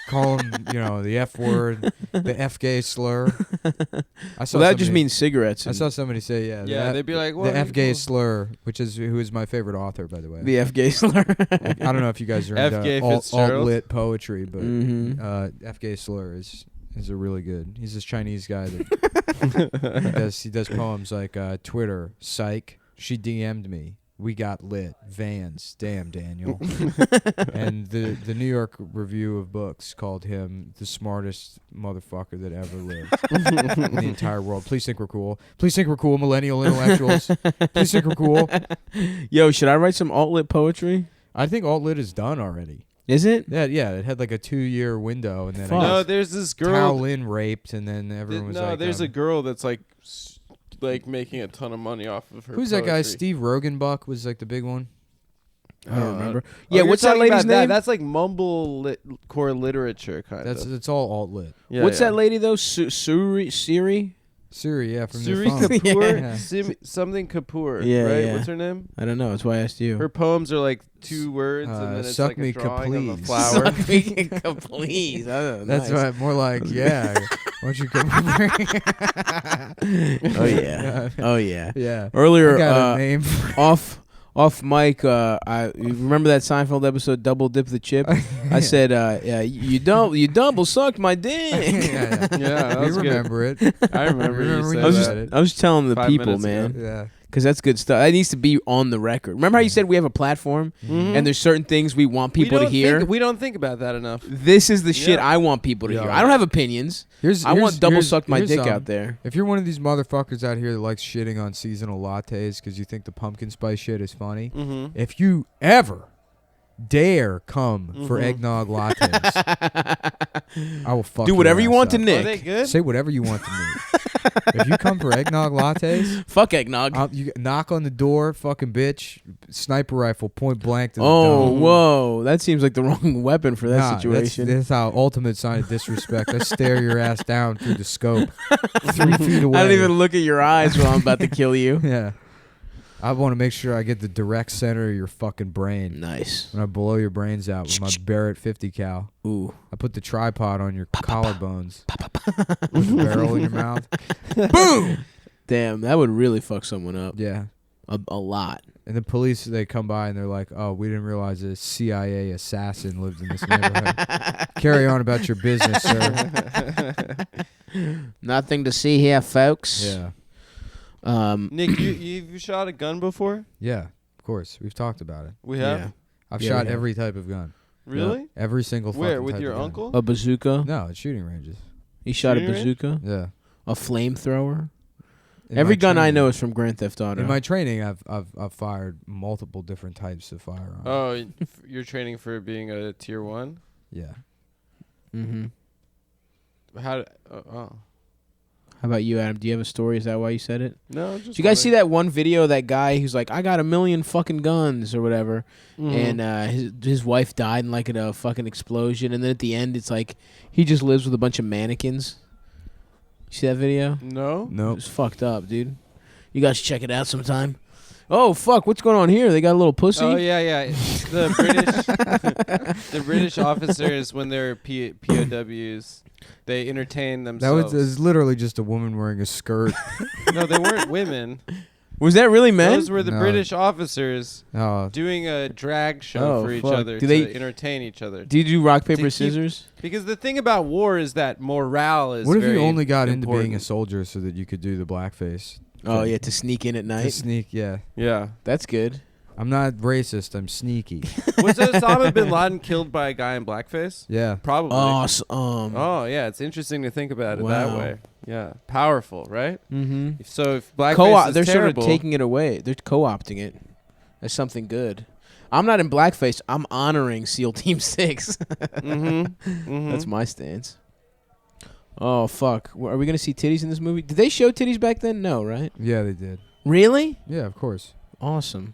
call him, the F word, the F gay slur. Well, that just means cigarettes. I saw somebody say, they'd be like, the F gay slur, who is my favorite author, by the way. The F gay slur. I don't know if you guys are F.Gay into Fitzgerald? alt-lit poetry, but F gay slur is a really good. He's this Chinese guy that he does poems like Twitter, psych, she DM'd me. We got lit. Vans. Damn, Daniel. And the New York Review of Books called him the smartest motherfucker that ever lived in the entire world. Please think we're cool. Please think we're cool, millennial intellectuals. Please think we're cool. Yo, should I write some alt-lit poetry? I think alt-lit is done already. Is it? Yeah, it had like a 2-year window. And then No, there's this girl. Tao Lin raped, and then everyone was like... No, there's a girl that's like making a ton of money off of her Who's poetry. that guy? Steve Rogenbuck was like the big one. I don't remember. Yeah, what's that lady's name? That's like mumblecore literature kind of. It's all alt-lit. Yeah, what's that lady though? Siri? Siri, yeah, from Suri the phone. Kapoor? Yeah. Something Kapoor, Yeah, right? yeah. What's her name? I don't know. That's why I asked you. Her poems are like 2 words, and then it's Suck like me a drawing of a please. flower. Suck me, please. Oh, That's nice. right. More like, yeah. Why don't you come over? Oh yeah. Oh yeah. Yeah. Earlier, I got a name for off mic, I you remember that Seinfeld episode, Double Dip the Chip? I said, you double sucked my dick. Yeah, that we was good. remember it. I remember you Remember said you that. said it. I was telling the 5 people, minutes man, ago. Yeah. because that's good stuff. That needs to be on the record. Remember how you said we have a platform Mhm. and there's certain things we want people to hear? We don't think about that enough. This is the shit Yeah. I want people to Yeah. hear. I don't have opinions. I want double sucked my dick out there. If you're one of these motherfuckers out here that likes shitting on seasonal lattes because you think the pumpkin spice shit is funny, Mm-hmm. if you ever dare come for Mhm. eggnog lattes, I will fuck Do whatever your you ass want to up. Are Nick. they good? Say whatever you want to me. If you come for eggnog lattes, Fuck eggnog. you knock on the door, fucking bitch, sniper rifle, point blank to the Oh, dome. whoa. That seems like the wrong weapon for that Nah, situation. That's how ultimate sign of disrespect. I stare your ass down through the scope, 3 feet away. I don't even look at your eyes while I'm about to kill you. Yeah. I want to make sure I get the direct center of your fucking brain. Nice. When I blow your brains out with my Barrett 50 cal, Ooh. I put the tripod on your collarbones. With the barrel in your mouth. Boom! Damn, that would really fuck someone up. Yeah. A lot. And the police, they come by and they're like, oh, we didn't realize a CIA assassin lived in this neighborhood. Carry on about your business, sir. Nothing to see here, folks. Yeah. Nick, you shot a gun before? Yeah, of course. We've talked about it. We have. Yeah. I've Yeah, shot we have. every type of gun. Really? Every single Where? fucking With type your of gun. uncle? A bazooka. No, it's shooting ranges. He shot a Shooting range? bazooka. Yeah. A flamethrower. In Every my gun I training- know is from Grand Theft Auto. In my training, I've fired multiple different types of firearms. Oh, you're training for being a tier 1? Yeah. Mm-hmm. How? How about you, Adam? Do you have a story? Is that why you said it? No. Just Did you guys see that one video of that guy who's like, I got 1 million fucking guns or whatever, Mm-hmm. and his wife died in like in a fucking explosion, and then at the end it's like he just lives with a bunch of mannequins. You see that video? No. Nope. It's fucked up, dude. You guys should check it out sometime. Oh fuck, what's going on here? They got a little pussy. Oh yeah. The British, the British officers when they're POWs, they entertain That themselves. was literally just a woman wearing a skirt. No, they weren't women. Was that really men? Those were the No. British officers Oh, doing a drag show Oh, for each fuck. other Do to they- entertain each other. Do you do rock paper keep- scissors? Because the thing about war is that morale is what if you very only got into being a important. soldier so that you could do the blackface? Oh yeah, to sneak in at To night. sneak, yeah. Yeah. That's good. I'm not racist. I'm sneaky. Was Osama bin Laden killed by a guy in blackface? Yeah. Probably. Awesome. Oh, yeah. It's interesting to think about it that Wow. way. Yeah. Powerful, right? Mm-hmm. So if blackface is They're terrible, sort of taking it away. They're co-opting it as something good. I'm not in blackface. I'm honoring SEAL Team 6. That's my stance. Oh, fuck. Are we going to see titties in this movie? Did they show titties back then? No, right? Yeah, they did. Really? Yeah, of course. Awesome.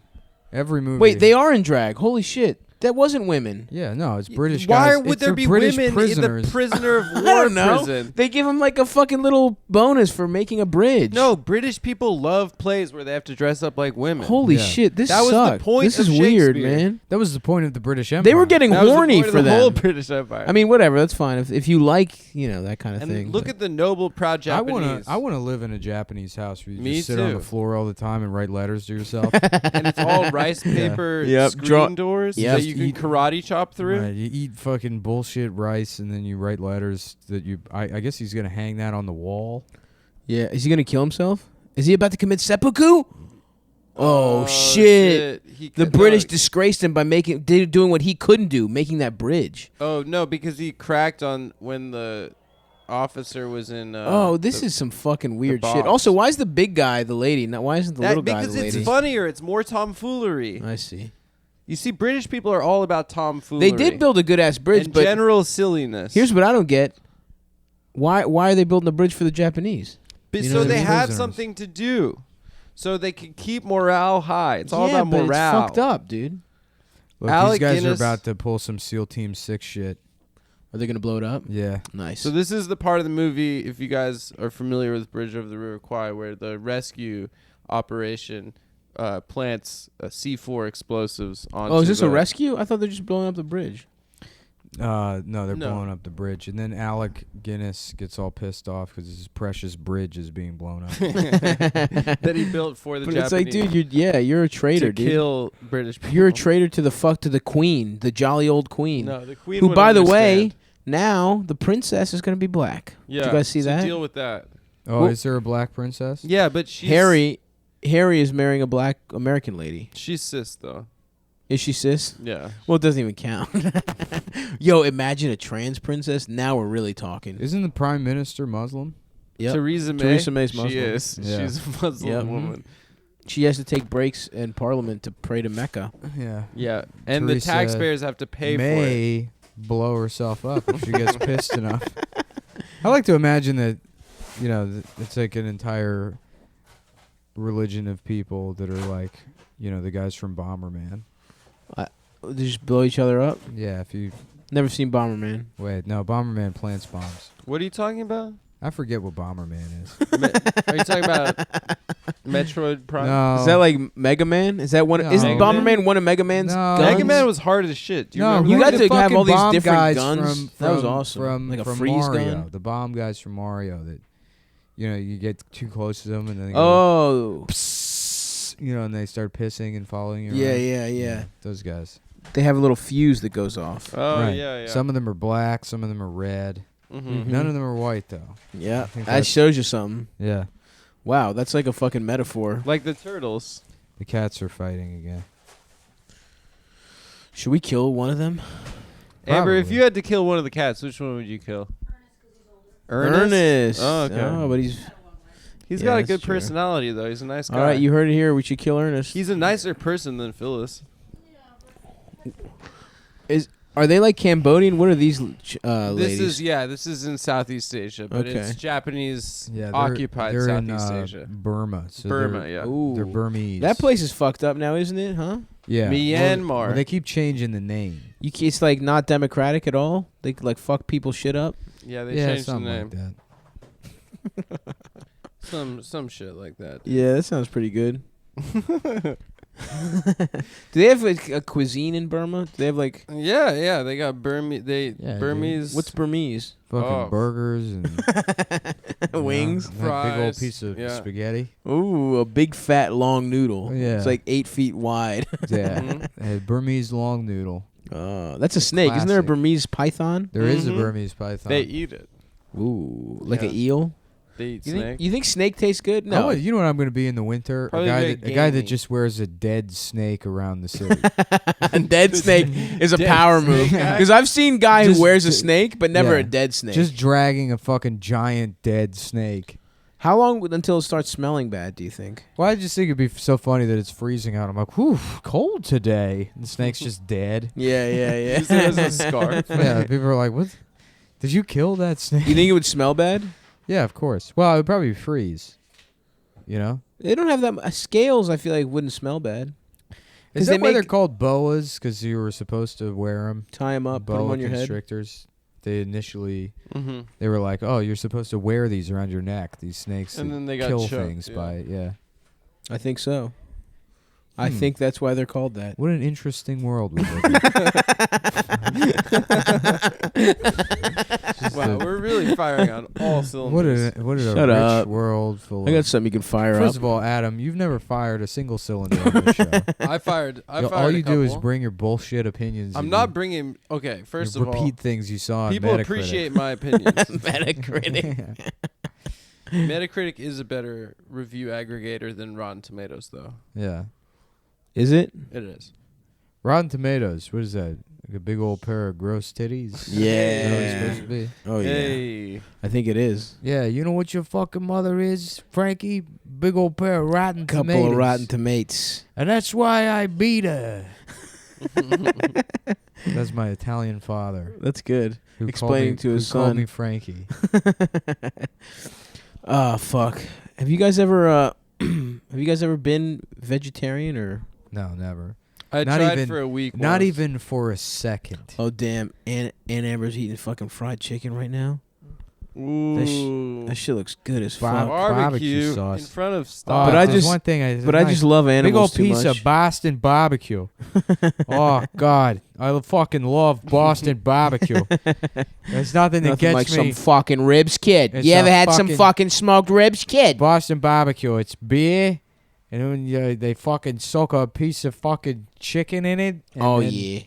Every movie. Wait, they are in drag. Holy shit. That wasn't women. Yeah, no, it's British Why guys. would It's there the be British women prisoners. in the prisoner of I war don't know. prison? They give him like a fucking little bonus for making a bridge. No, British people love plays where they have to dress up like women. Holy Yeah. shit, this That was the sucked. point This of is weird, Shakespeare. man. That was the point of the British Empire. They were getting That was the horny point of for the whole them. British Empire. I mean, whatever. That's fine if you like, that kind of and thing. look but- at the noble, proud Japanese. I wanna live in a Japanese house where you Me just sit on too. the floor all the time and write letters to yourself. and it's all rice paper Yep, screen doors Yep. that you can Eat- karate chop through. Right, you eat fucking bullshit rice and then you write letters that you. I guess he's gonna hang that on the wall. Yeah, is he gonna kill himself? Is he about to commit seppuku? Oh, shit! The British disgraced him by doing what he couldn't do, making that bridge. Oh no, because he cracked on when the officer was in. This is some fucking weird shit. box. Also, why is the big guy the lady? Why isn't the little guy because the it's lady? funnier. It's more tomfoolery. I see. You see, British people are all about tomfoolery. They did build a good ass bridge, and but general silliness. here's what I don't get: why are they building a bridge for the Japanese? But You so know, they they're have prisoners. something to do, so they can keep morale high. It's all yeah, about but morale. It's fucked up, dude. Look, Alec these guys Guinness- are about to pull some SEAL Team 6 shit. Are they gonna blow it up? Yeah. Nice. So this is the part of the movie, if you guys are familiar with Bridge over the River Kwai, where the rescue operation plants C4 explosives onto is this a the- rescue? I thought they're just blowing up the bridge. No, they're No. blowing up the bridge, and then Alec Guinness gets all pissed off because his precious bridge is being blown up. that he built for the But Japanese. it's like, dude, you're a traitor, to dude. kill British people. You're a traitor to the queen, the jolly old queen. No, the queen who, would by the way, understand. now the princess is gonna be black. Yeah, Did you guys see so that? deal with that. Oh, Well- is there a black princess? Yeah, but she's Harry is marrying a black American lady. She's cis though. Is she cis? Yeah. Well, it doesn't even count. Yo, imagine a trans princess. Now we're really talking. Isn't the prime minister Muslim? Yep. Theresa May. Theresa May's Muslim. She is. Yeah. She's a Muslim Yep. woman. She has to take breaks in Parliament to pray to Mecca. Yeah. Yeah, and Teresa the taxpayers have to pay for it. May blow herself up if she gets pissed enough. I like to imagine that, it's like an entire religion of people that are like, the guys from Bomberman. They just blow each other up. Yeah, if you Never seen Bomberman. wait, no, Bomberman plants bombs. What are you talking about? I forget what Bomberman is. Are you talking about Metroid Prime? No, Is that like Mega Man? Is that one? No. Isn't Mega Bomberman one of Mega Man's No. guns? Mega Man was hard as shit. Do you no, remember You who that? got are the to have all fucking these bomb different guys guns? That was awesome. From, Like a from freeze Mario, gun? the bomb guys from Mario that, you get too close to them and then they go, Oh, psst, and they start pissing and following you. yeah, around. yeah. Those guys. They have a little fuse that goes off. Oh Right. yeah. Some of them are black, some of them are red. Mhm. None of them are white though. Yeah, think that that's- shows you something. Yeah. Wow, that's like a fucking metaphor. Like the turtles. The cats are fighting again. Should we kill one of them? Amber, if Probably. you had to kill one of the cats, which one would you kill? Ernest. Oh, okay. Oh, but he's He's Yeah, got a that's good true. personality though. He's a nice guy. all right. You heard it here. We should kill Ernest. He's a nicer person than Phyllis. Are they like Cambodian? What are these This ladies? is in Southeast Asia, but Okay. it's Japanese Yeah, occupied they're Southeast in, Asia. Burma. So Burma, they're, yeah. Ooh. They're Burmese. That place is fucked up now, isn't it? Huh? Yeah. Myanmar. Well, they keep changing the name. It's like not democratic at all. They like fuck people shit up. Yeah, they Yeah, changed the something name. like that. Some shit like that. Yeah, that sounds pretty good. Do they have like, a cuisine in Burma? Do they have like Yeah, they got Burmese. Yeah, Burmese. what's Burmese? Fucking Oh. burgers and Wings. that big old Fries, piece of yeah. spaghetti. Ooh, a big fat long noodle. Yeah. It's like 8 feet wide. Yeah. Mhm. They had Burmese long noodle. That's a snake. Isn't there a Classic. Burmese python? There is a Mhm. Burmese python. They eat it. Ooh, like Yeah. an eel. They eat You snake. think, you think snake tastes good? I No. want- you know what I'm going to be in the winter? Probably a very guy that gamey. just wears a dead snake around the city. A dead snake is a Dead power snake move. guy? Because I've seen guy who Just- wears a snake, but never yeah. a dead snake. Just dragging a fucking giant dead snake. How long until it starts smelling bad? Do you think? Well, I just think it'd be so funny that it's freezing out. I'm like, whew, cold today. And the snake's just dead. Yeah, yeah, Use it as a scarf. Yeah, people are like, what? Did you kill that snake? You think it would smell bad? Yeah, of course. Well, it would probably freeze. You know? They don't have that scales. I feel like wouldn't smell bad. Is that why they're called boas? Because you were supposed to wear them. Tie them up, put them Boa on your head. constrictors. They initially, they were like, oh, you're supposed to wear these around your neck. These snakes and then they got kill choked, things by it. Yeah. I think so. I think that's why they're called that. What an interesting world we live in. Wow, we're really firing on all cylinders. What a Shut rich up. world full I got of... something you can fire First up. of all, Adam, you've never fired a single cylinder on this show. I fired All you a do is couple. bring your bullshit opinions. I'm and not you- bringing. Okay, first you of all, repeat things you saw on people Metacritic. appreciate my opinions. Metacritic. Metacritic is a better review aggregator than Rotten Tomatoes, though. Yeah. Is it? It is. Rotten Tomatoes, what is that? Like a big old pair of gross titties? Yeah. Is that what it's supposed to be? Oh, yeah. Hey. I think it is. Yeah, you know what your fucking mother is, Frankie? Big old pair of rotten tomatoes. Couple of rotten tomatoes. And that's why I beat her. That's my Italian father. That's good. Who Explaining to his who called son. me Frankie. Oh, fuck. Have you guys ever been vegetarian or? No, never. I Not tried even- for a week. Not once. even for a second. Oh, damn. Aunt Amber's eating fucking fried chicken right now. Ooh. That shit looks good as Bob- fuck. Barbecue barbecue sauce. in front of Oh, stuff. But I there's just- one thing. But I just love big animals old too piece much. of Boston barbecue. Oh God, I fucking love Boston barbecue. There's nothing that Nothing gets like me. some fucking ribs, kid. It's You ever a had some fucking- fucking smoked ribs, kid? Boston barbecue. It's beer, and then they fucking soak a piece of fucking chicken in it. And Oh then, yeah.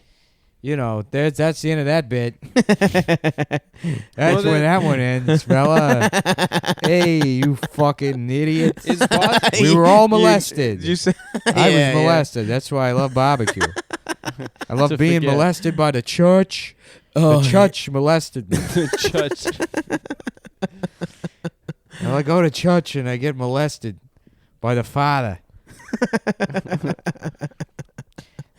You know, that's the end of that bit. Well, That's where that one ends, fella. Hey, you fucking idiot. Is Boston, We were all molested. You say, I was molested. That's why I love barbecue. I love To being forget. molested by the church. Oh, The church molested me. Judge? I go to church and I get molested by the father.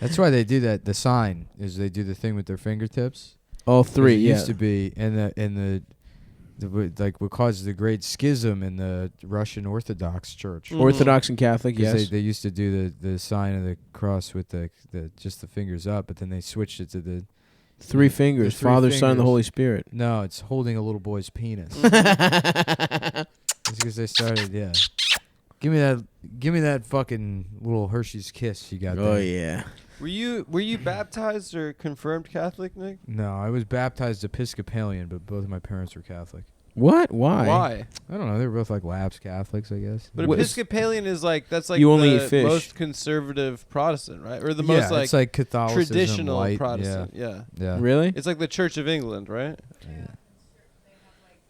That's why they do that. The sign is they do the thing with their fingertips. all 'Cause three. It Yeah. used to be the like what caused the great schism in the Russian Orthodox Church. Orthodox and Catholic. 'Cause Yes. they used to do the sign of the cross with the just the fingers up, but then they switched it to the Three fingers. three Father, Son, and the fingers. Holy Spirit. no, it's holding a little boy's penis. It's because they started, yeah. Give me that fucking little Hershey's Kiss you got Oh there. yeah. Were you baptized or confirmed Catholic, Nick? No, I was baptized Episcopalian, but both of my parents were Catholic. What? Why? Why? I don't know. They were both like lapsed Catholics, I guess. But What is- Episcopalian is like that's like You only the eat fish. most conservative Protestant, right? Or the yeah, most like, it's like Catholicism traditional light. Protestant. Yeah. Yeah. Really? It's like the Church of England, right? Yeah.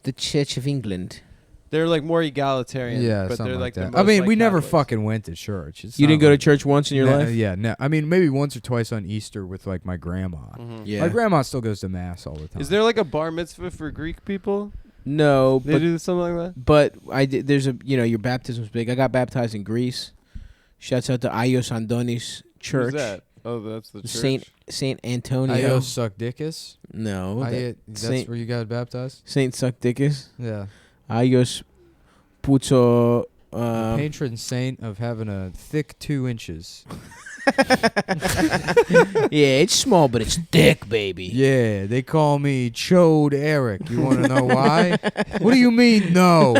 The Church of England. They're like more egalitarian. Yeah, but something they're like the that. most, I mean, like, we never Catholics. fucking went to church. It's You not didn't go to like- church once in your No, life? Yeah, no. I mean, maybe once or twice on Easter with like my grandma. Mhm. Yeah. My grandma still goes to mass all the time. Is there like a bar mitzvah for Greek people? No, They but do something like that? but I did. There's a your baptism's big. I got baptized in Greece. Shouts out to Ios Andonis Church. Who's that? Oh, that's the church. Saint Antonio. Ios suck dickus? No, That's Saint- where you got baptized? Saint Suckdickus. Yeah. Ios Puto. The patron saint of having a thick 2 inches. Yeah, it's small, but it's thick, baby. Yeah, they call me Chode Eric. You want to know why? What do you mean, no?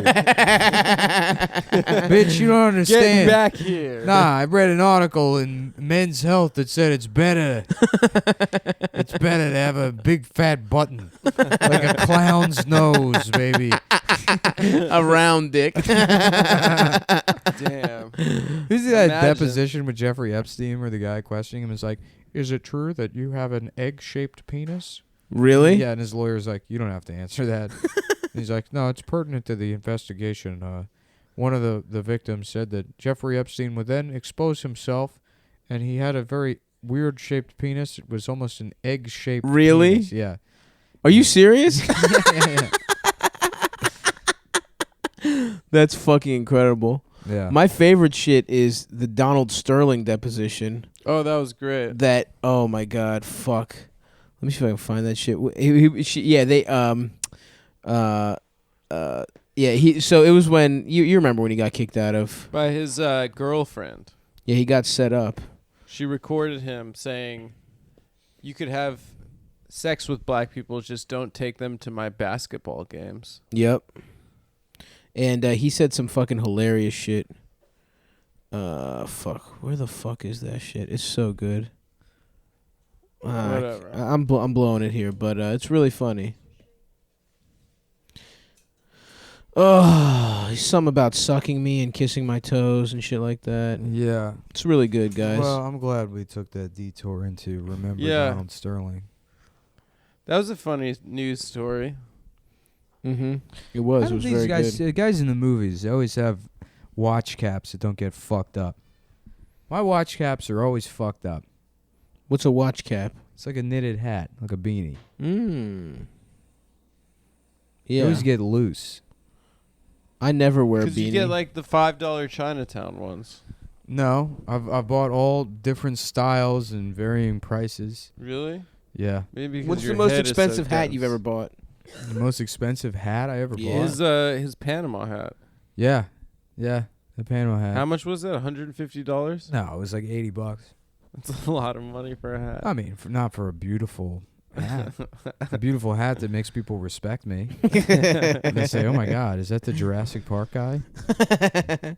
Bitch, you don't understand. Get back here. Nah, I read an article in Men's Health that said it's better to have a big fat button. Like a clown's nose, baby. A round dick. Damn. Who's that Imagine. deposition with Jeffrey Epstein where the guy questioning him is like, is it true that you have an egg-shaped penis? Really? Yeah, and his lawyer's like, you don't have to answer that. And he's like, no, it's pertinent to the investigation. One of the victims said that Jeffrey Epstein would then expose himself, and he had a very weird-shaped penis. It was almost an egg-shaped Really? penis. Yeah. Are you serious? yeah. That's fucking incredible. Yeah. My favorite shit is the Donald Sterling deposition. Oh, that was great. That, oh my god, fuck. Let me see if I can find that shit. So it was when you remember when he got kicked out of. By his girlfriend. Yeah, he got set up. She recorded him saying, "You could have sex with black people, just don't take them to my basketball games." Yep. And he said some fucking hilarious shit. Fuck. Where the fuck is that shit? It's so good. Whatever. I'm blowing it here, but it's really funny. Oh, something about sucking me and kissing my toes and shit like that. Yeah. It's really good, guys. Well, I'm glad we took that detour into remember Donald Sterling. That was a funny news story. Mm-hmm. It was. It was very good. The guys in the movies, they always have watch caps that don't get fucked up. My watch caps are always fucked up. What's a watch cap? It's like a knitted hat, like a beanie. Yeah. They always get loose. I never wear a beanie. Because you get like the $5 Chinatown ones. No, I've bought all different styles and varying prices. Really? Yeah. Maybe. What's the most expensive hat you've ever bought? The most expensive hat I ever bought? His Panama hat. Yeah. The Panama hat. How much was it? $150? No, it was like $80. That's a lot of money for a hat. I mean, not for a beautiful hat. A beautiful hat that makes people respect me. They say, "Oh my God, is that the Jurassic Park guy?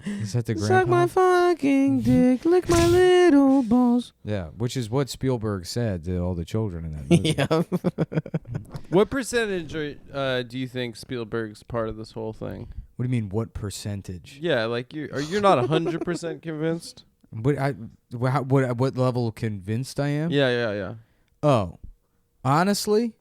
Is that the grandpa?" Suck my fucking dick, lick my little balls. Yeah, which is what Spielberg said to all the children in that movie. Yeah. What percentage do you think Spielberg's part of this whole thing? What do you mean? What percentage? Yeah, like you're not 100% convinced? What level convinced I am? Yeah. Oh, honestly,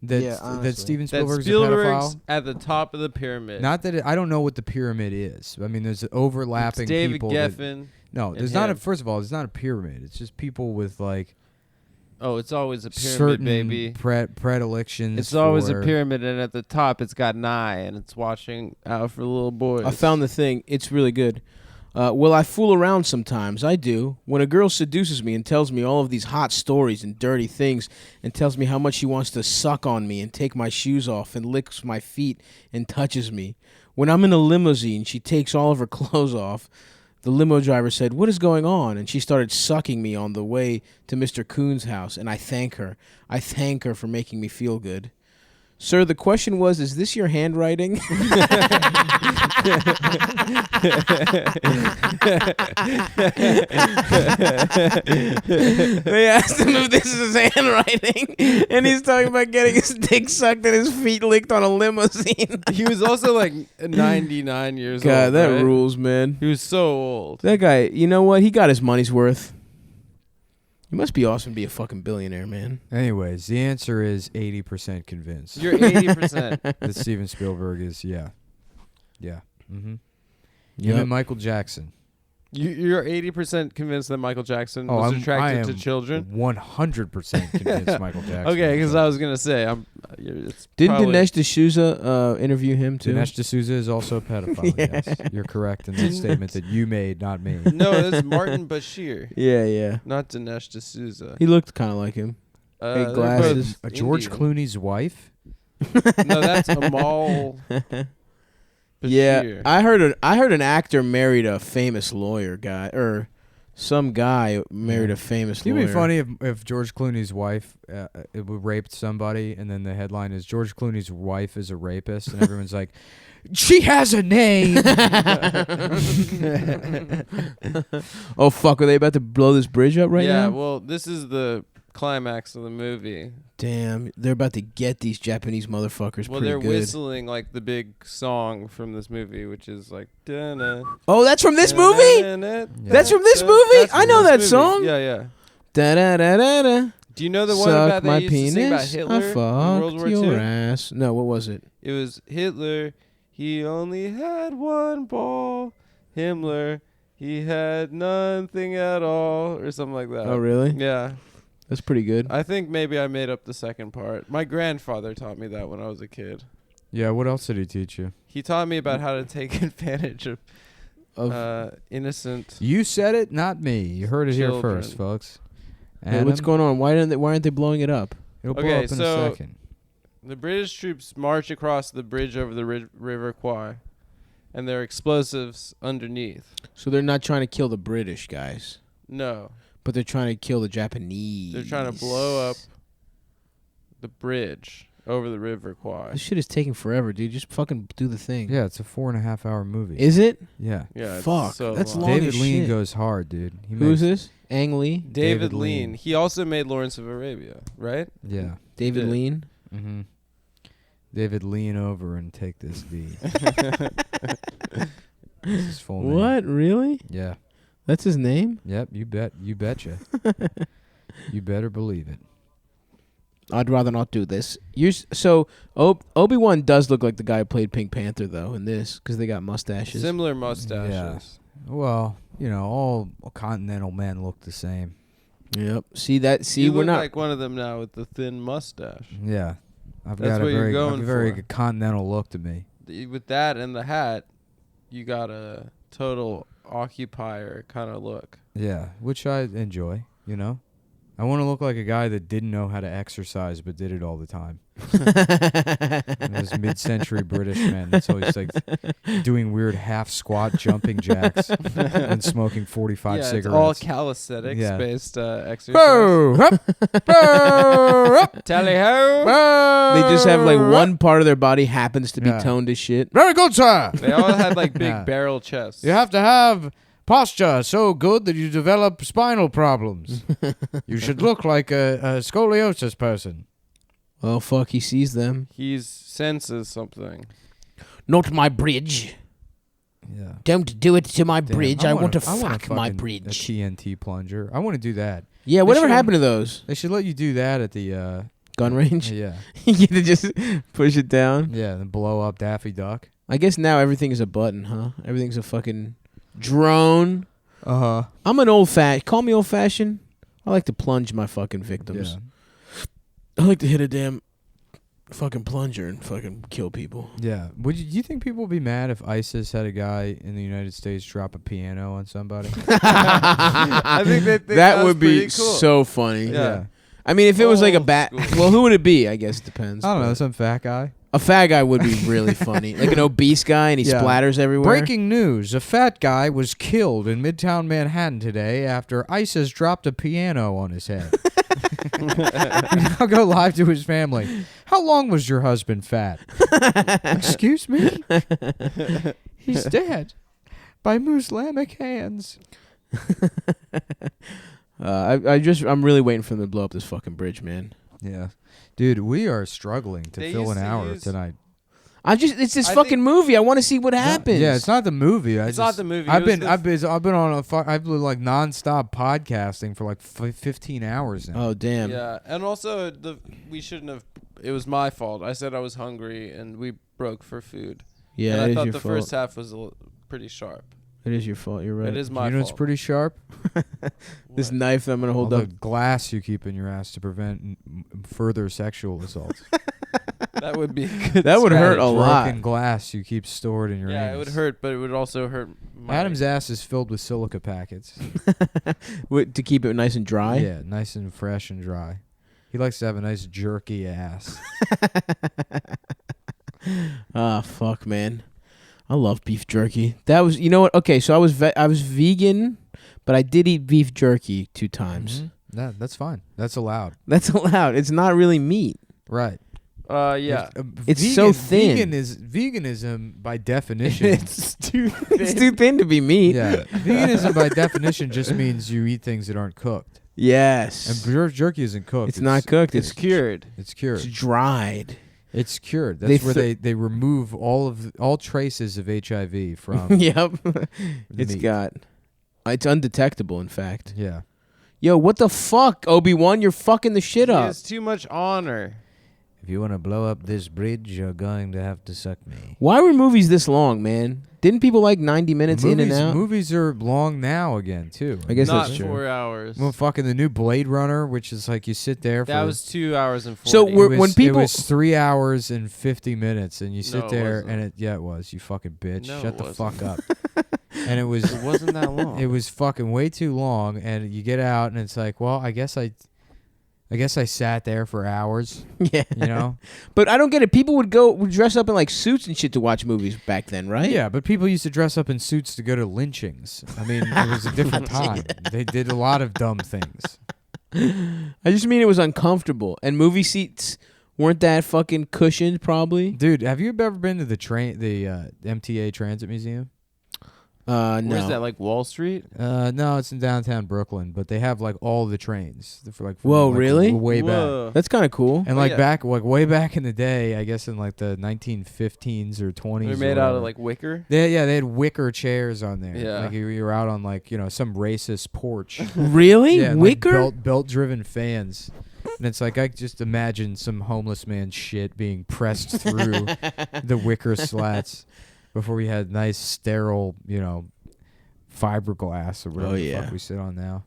that Steven Spielberg's a pedophile. At the top of the pyramid. Not that I don't know what the pyramid is. I mean, there's overlapping it's David people. Geffen. No, there's not. First of all, it's not a pyramid. It's just people with like. Oh, it's always a pyramid, certain baby. Predilections. It's always a pyramid, and at the top, it's got an eye, and it's watching out for little boys. I found the thing. It's really good. Well, I fool around sometimes. I do. When a girl seduces me and tells me all of these hot stories and dirty things and tells me how much she wants to suck on me and take my shoes off and licks my feet and touches me. When I'm in a limousine, she takes all of her clothes off. The limo driver said, "What is going on?" And she started sucking me on the way to Mr. Kuhn's house, and I thank her. I thank her for making me feel good. Sir, the question was, is this your handwriting? They asked him if this is his handwriting, and he's talking about getting his dick sucked and his feet licked on a limousine. He was also like 99 years old. God, that right? rules, man. He was so old. That guy, you know what? He got his money's worth. It must be awesome to be a fucking billionaire, man. Anyways, the answer is 80% convinced. You're 80%. That Steven Spielberg is, yeah. Mm-hmm. Yep. Even Michael Jackson. You're 80% convinced that Michael Jackson Oh, was I attracted am to children? 100% convinced Michael Jackson. Okay, because I was going to say, Didn't Dinesh D'Souza interview him, too? Dinesh D'Souza is also a pedophile, yes. You're correct in that statement that you made, not me. No, that's Martin Bashir. Yeah. Not Dinesh D'Souza. He looked kind of like him. Big glasses. George Clooney's wife? No, that's Amal Bashir. Yeah, I heard an actor married a famous lawyer guy, or some guy married a famous lawyer. It'd be funny if George Clooney's wife raped somebody, and then the headline is George Clooney's wife is a rapist, and everyone's like, she has a name. Oh fuck! Are they about to blow this bridge up right now? Yeah. Well, this is the climax of the movie. Damn, they're about to get these Japanese motherfuckers. Well, pretty they're good. whistling like the big song from this movie, which is like. Oh, that's from this movie. That's from this movie. I know that song. Yeah. Da da da da da. Do you know the one Suck about my they used to sing about penis? Hitler I in World fucked War your II? ass. No, what was it? It was Hitler. He only had one ball. Himmler. He had nothing at all, or something like that. Oh, really? Yeah. That's pretty good. I think maybe I made up the second part. My grandfather taught me that when I was a kid. Yeah, what else did he teach you? He taught me about how to take advantage of innocent. You said it, not me. You heard it children. here first, folks. Hey, what's going on? Why aren't they blowing it up? It'll blow up in a second. The British troops march across the bridge over the River Kwai, and there are explosives underneath. So they're not trying to kill the British guys. No. But they're trying to kill the Japanese. They're trying to blow up the bridge over the River Kwai. This shit is taking forever, dude. Just fucking do the thing. Yeah, it's a 4.5 hour movie. Is it? Yeah. Yeah. Fuck. So That's long. long David as Lean shit. goes hard, dude. Who's this? Ang Lee? David David Lean. Lean. He also made Lawrence of Arabia, right? Yeah. David did. Lean? Mm-hmm. David, lean over and take this V. That's his full name. What? Really? Yeah. That's his name? Yep. You bet. You betcha. You better believe it. I'd rather not do this. So Obi-Wan does look like the guy who played Pink Panther, though, in this, because they got mustaches. Similar mustaches. Yeah. Well, all continental men look the same. Yep. See, You we're look not... like one of them now with the thin mustache. Yeah. I've That's got what a you're very, going a very for. good continental look to me. With that and the hat, you got a total occupier kind of look. Yeah, which I enjoy, I want to look like a guy that didn't know how to exercise but did it all the time. Those mid-century British men that's always like doing weird half squat jumping jacks and smoking 45 yeah, cigarettes. it's all calisthenics-based exercise. Whoa, hup, whoa, hup, Tally ho! whoa, They just have like hup. one part of their body happens to be Yeah. toned as shit. Very good, sir. They all had like big Yeah. barrel chests. You have to have posture so good that you develop spinal problems. You should look like a scoliosis person. Oh, fuck, he sees them. He senses something. Not my bridge. Yeah. Don't do it to my Damn, bridge. I want to I want a fuck my fucking- bridge. A TNT plunger. I want to do that. Yeah, whatever should- happened to those? They should let you do that at the Gun range? yeah. You get to just push it down. Yeah, and blow up Daffy Duck. I guess now everything is a button, huh? Everything's a fucking drone. Uh-huh. I'm an old-fashioned. Call me old-fashioned. I like to plunge my fucking victims. Yeah. I like to hit a damn fucking plunger and fucking kill people. Yeah. Would you think people would be mad if ISIS had a guy in the United States drop a piano on somebody? I think they think That would be pretty cool. so funny. Yeah. I mean, if it was like a Old bat, school. well, who would it be? I guess it depends. I don't know, but some fat guy. A fat guy would be really funny, like an obese guy, and he Yeah. splatters everywhere. Breaking news. A fat guy was killed in Midtown Manhattan today after ISIS dropped a piano on his head. Now go live to his family. How long was your husband fat? Excuse me? He's dead by Muslimic hands. I'm really waiting for them to blow up this fucking bridge, man. Yeah. Dude, we are struggling to They fill used an to hour use- tonight. It's this I fucking think- movie. I want to see what happens. Yeah, it's not the movie. It's not the movie. I've It was been I've been like nonstop podcasting for like 15 hours now. Oh damn. Yeah, and also we shouldn't have. It was my fault. I said I was hungry, and we broke for food. Yeah, and it I is thought your the fault. first half was pretty sharp. It is your fault. You're right. It is my You know, it's fault. pretty sharp. This What? knife that I'm gonna All hold the up. glass you keep in your ass to prevent further sexual assaults. That would be a good That would hurt strategy. a lot. Broken glass you keep stored in your Yeah, anus. it would hurt, but it would also hurt. Adam's ass is filled with silica packets. To keep it nice and dry. Yeah, nice and fresh and dry. He likes to have a nice jerky ass. Ah, fuck, man. I love beef jerky. That was, you know what? Okay, so I was vegan, but I did eat beef jerky 2 times. Mhm. That's fine. That's allowed. That's allowed. It's not really meat. Right. Yeah. It's so thin. Veganism by definition. It's too It's too thin to be meat. Yeah. Veganism by definition just means you eat things that aren't cooked. Yes. And jerky isn't cooked. It's not cooked. It's cured. It's It's cured. dried. It's cured. They That's where they remove all traces of HIV from Yep. the It's meat. it's undetectable, in fact. Yeah. Yo, what the fuck, Obi-Wan? You're fucking the shit He up. has too much honor. If you want to blow up this bridge, you're going to have to suck me. Why were movies this long, man? Didn't people like 90 minutes in and out? Movies are long now again too. I guess Not that's true. 4 hours. Well, fucking the new Blade Runner, which is like you sit there for. That was 2 hours and 40. So it we're- was, when people- it was 3 hours and 50 minutes, and you sit No, it there, wasn't. and it was. You fucking bitch. No, Shut it the wasn't. fuck up. And it was. It wasn't that long. It was fucking way too long, and you get out, and it's like, well, I guess I guess I sat there for hours. Yeah. You know? But I don't get it. People would dress up in like suits and shit to watch movies back then, right? Yeah, but people used to dress up in suits to go to lynchings. I mean, it was a different time. They did a lot of dumb things. I just mean it was uncomfortable. And movie seats weren't that fucking cushioned, probably. Dude, have you ever been to the MTA Transit Museum? No. Where's that, like Wall Street? No, it's in downtown Brooklyn, but they have like all the trains. From, Whoa, really? Way back. That's kind of cool. And way back in the day, I guess in like the 1915s or 20s. They're made out of like wicker. They had wicker chairs on there. Yeah, like you were out on like some racist porch. Really? Yeah, wicker? Like belt-driven fans. And it's like I just imagine some homeless man's shit being pressed through the wicker slats before we had nice sterile, fiberglass or whatever the fuck we sit on now.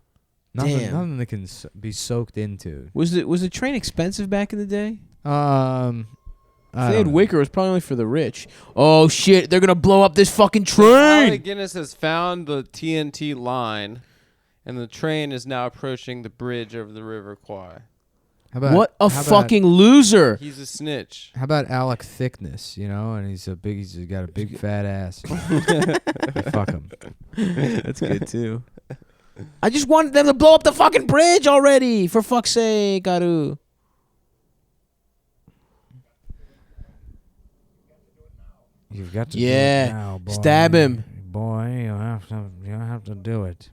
Nothing that can be soaked into. Was the train expensive back in the day? If they had wicker, it was probably only for the rich. Oh shit! They're gonna blow up this fucking train. Alec Guinness has found the TNT line, and the train is now approaching the bridge over the River Kwai. What a fucking loser! He's a snitch. How about Alec Thickness? And he's got a big fat ass. Fuck him. That's good too. I just wanted them to blow up the fucking bridge already. For fuck's sake, Garu. You've got to do it now, boy. Stab him. Boy, you have to do it.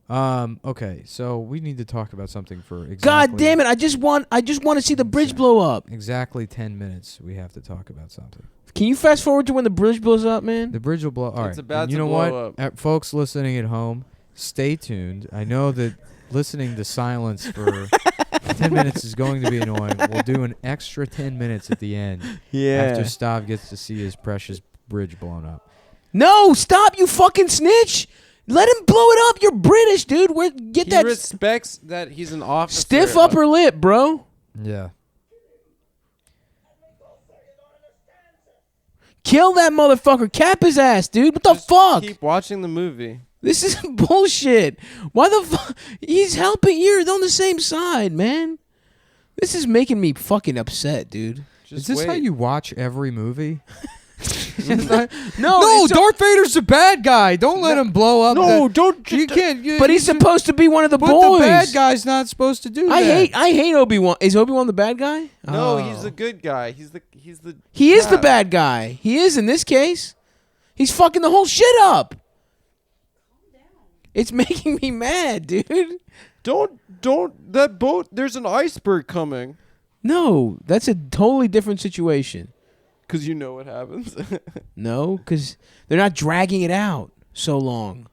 Okay, so we need to talk about something for exactly... God damn it, I just want to see the bridge blow up. Exactly 10 minutes we have to talk about something. Can you fast forward to when the bridge blows up, man? The bridge will blow... All right. It's about to blow up. Folks listening at home, stay tuned. I know that listening to silence for 10 minutes is going to be annoying. We'll do an extra 10 minutes at the end. Yeah. After Stav gets to see his precious bridge blown up. No, stop, you fucking snitch! Let him blow it up. You're British, dude. He respects that he's an officer. Stiff upper lip, bro. Yeah. Kill that motherfucker. Cap his ass, dude. What the fuck? Keep watching the movie. This is bullshit. Why the fuck? He's helping. You're on the same side, man. This is making me fucking upset, dude. Is this how you watch every movie? No, Darth Vader's the bad guy. Don't let him blow up. Don't. You can't. But he's supposed to be one of the boys. But the bad guy's not supposed to do that. I hate Obi-Wan. Is Obi-Wan the bad guy? No, he's the good guy. He is the bad guy. He is in this case. He's fucking the whole shit up. It's making me mad, dude. Don't that boat. There's an iceberg coming. No, that's a totally different situation. Because you know what happens. No, because they're not dragging it out so long.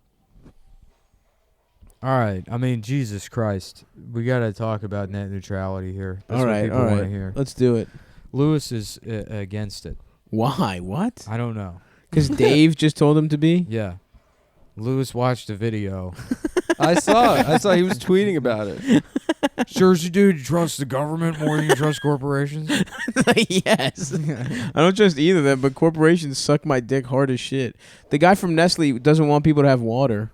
All right. I mean, Jesus Christ. We got to talk about net neutrality here. That's all what right. people want to hear. Let's do it. Lewis is against it. Why? What? I don't know. Because Dave just told him to be? Yeah. Lewis watched a video. I saw he was tweeting about it. Jersey dude, you trust the government more than you trust corporations? Yes. I don't trust either of them, but corporations suck my dick hard as shit. The guy from Nestle doesn't want people to have water.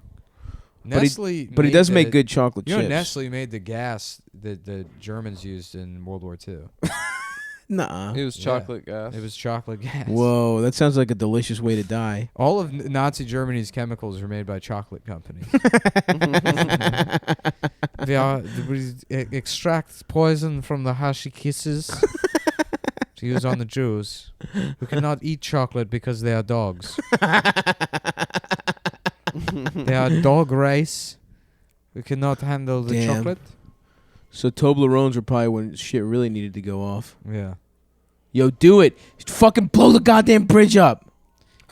Nestle, but he does make good chocolate chips. Nestle made the gas that the Germans used in World War II. Nuh-uh. It was chocolate gas. It was chocolate gas. Whoa, that sounds like a delicious way to die. All of Nazi Germany's chemicals were made by chocolate companies. We extract poison from the Hashi kisses to use on the Jews who cannot eat chocolate because they are dogs. They are dog race who cannot handle the chocolate. So Toblerones were probably when shit really needed to go off. Yeah. Yo, do it. Fucking blow the goddamn bridge up.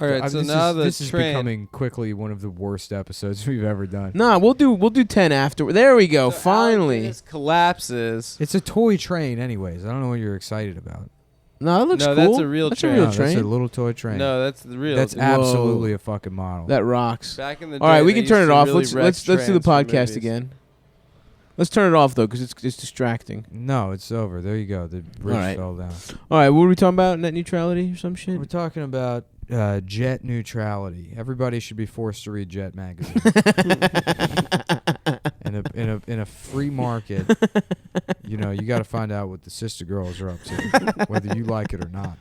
All right, so now this is becoming quickly one of the worst episodes we've ever done. Nah, we'll do 10 after. There we go. So finally. This collapses. It's a toy train anyways. I don't know what you're excited about. No, that looks cool. That's a real train. A real train. That's a little toy train. No, that's the real. That's absolutely a fucking model. That rocks. Back in the day, all right, we can turn it off. Really let's do the podcast again. Let's turn it off though, because it's distracting. No, it's over. There you go. The bridge fell down. All right, what were we talking about? Net neutrality or some shit? We're talking about jet neutrality. Everybody should be forced to read Jet magazine. And in a free market, you know, you got to find out what the sister girls are up to, whether you like it or not.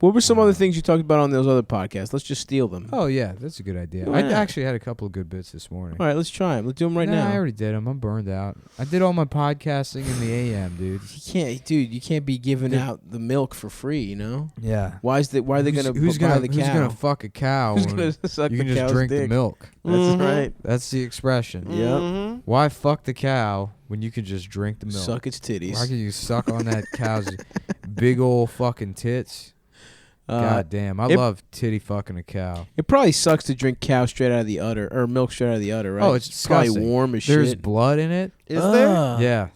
What were some other things you talked about on those other podcasts? Let's just steal them. Oh yeah, that's a good idea. Yeah. I actually had a couple of good bits this morning. All right, let's try them. Let's do them right now. I already did them. I'm burned out. I did all my podcasting in the AM, dude. You can't be giving out the milk for free, you know? Yeah. Why are they gonna buy the Who's cow? gonna fuck a cow? Who's when gonna suck you can the just cow's drink dick? the milk. That's right. That's the expression. Yep. Why fuck the cow when you can just drink the milk? Suck its titties. Why can you suck on that cow's big old fucking tits? God damn, I love titty fucking a cow. It probably sucks to drink cow straight out of the udder, or milk straight out of the udder, right? Oh, it's probably disgusting. warm as There's shit. blood in it. Is there? Yeah.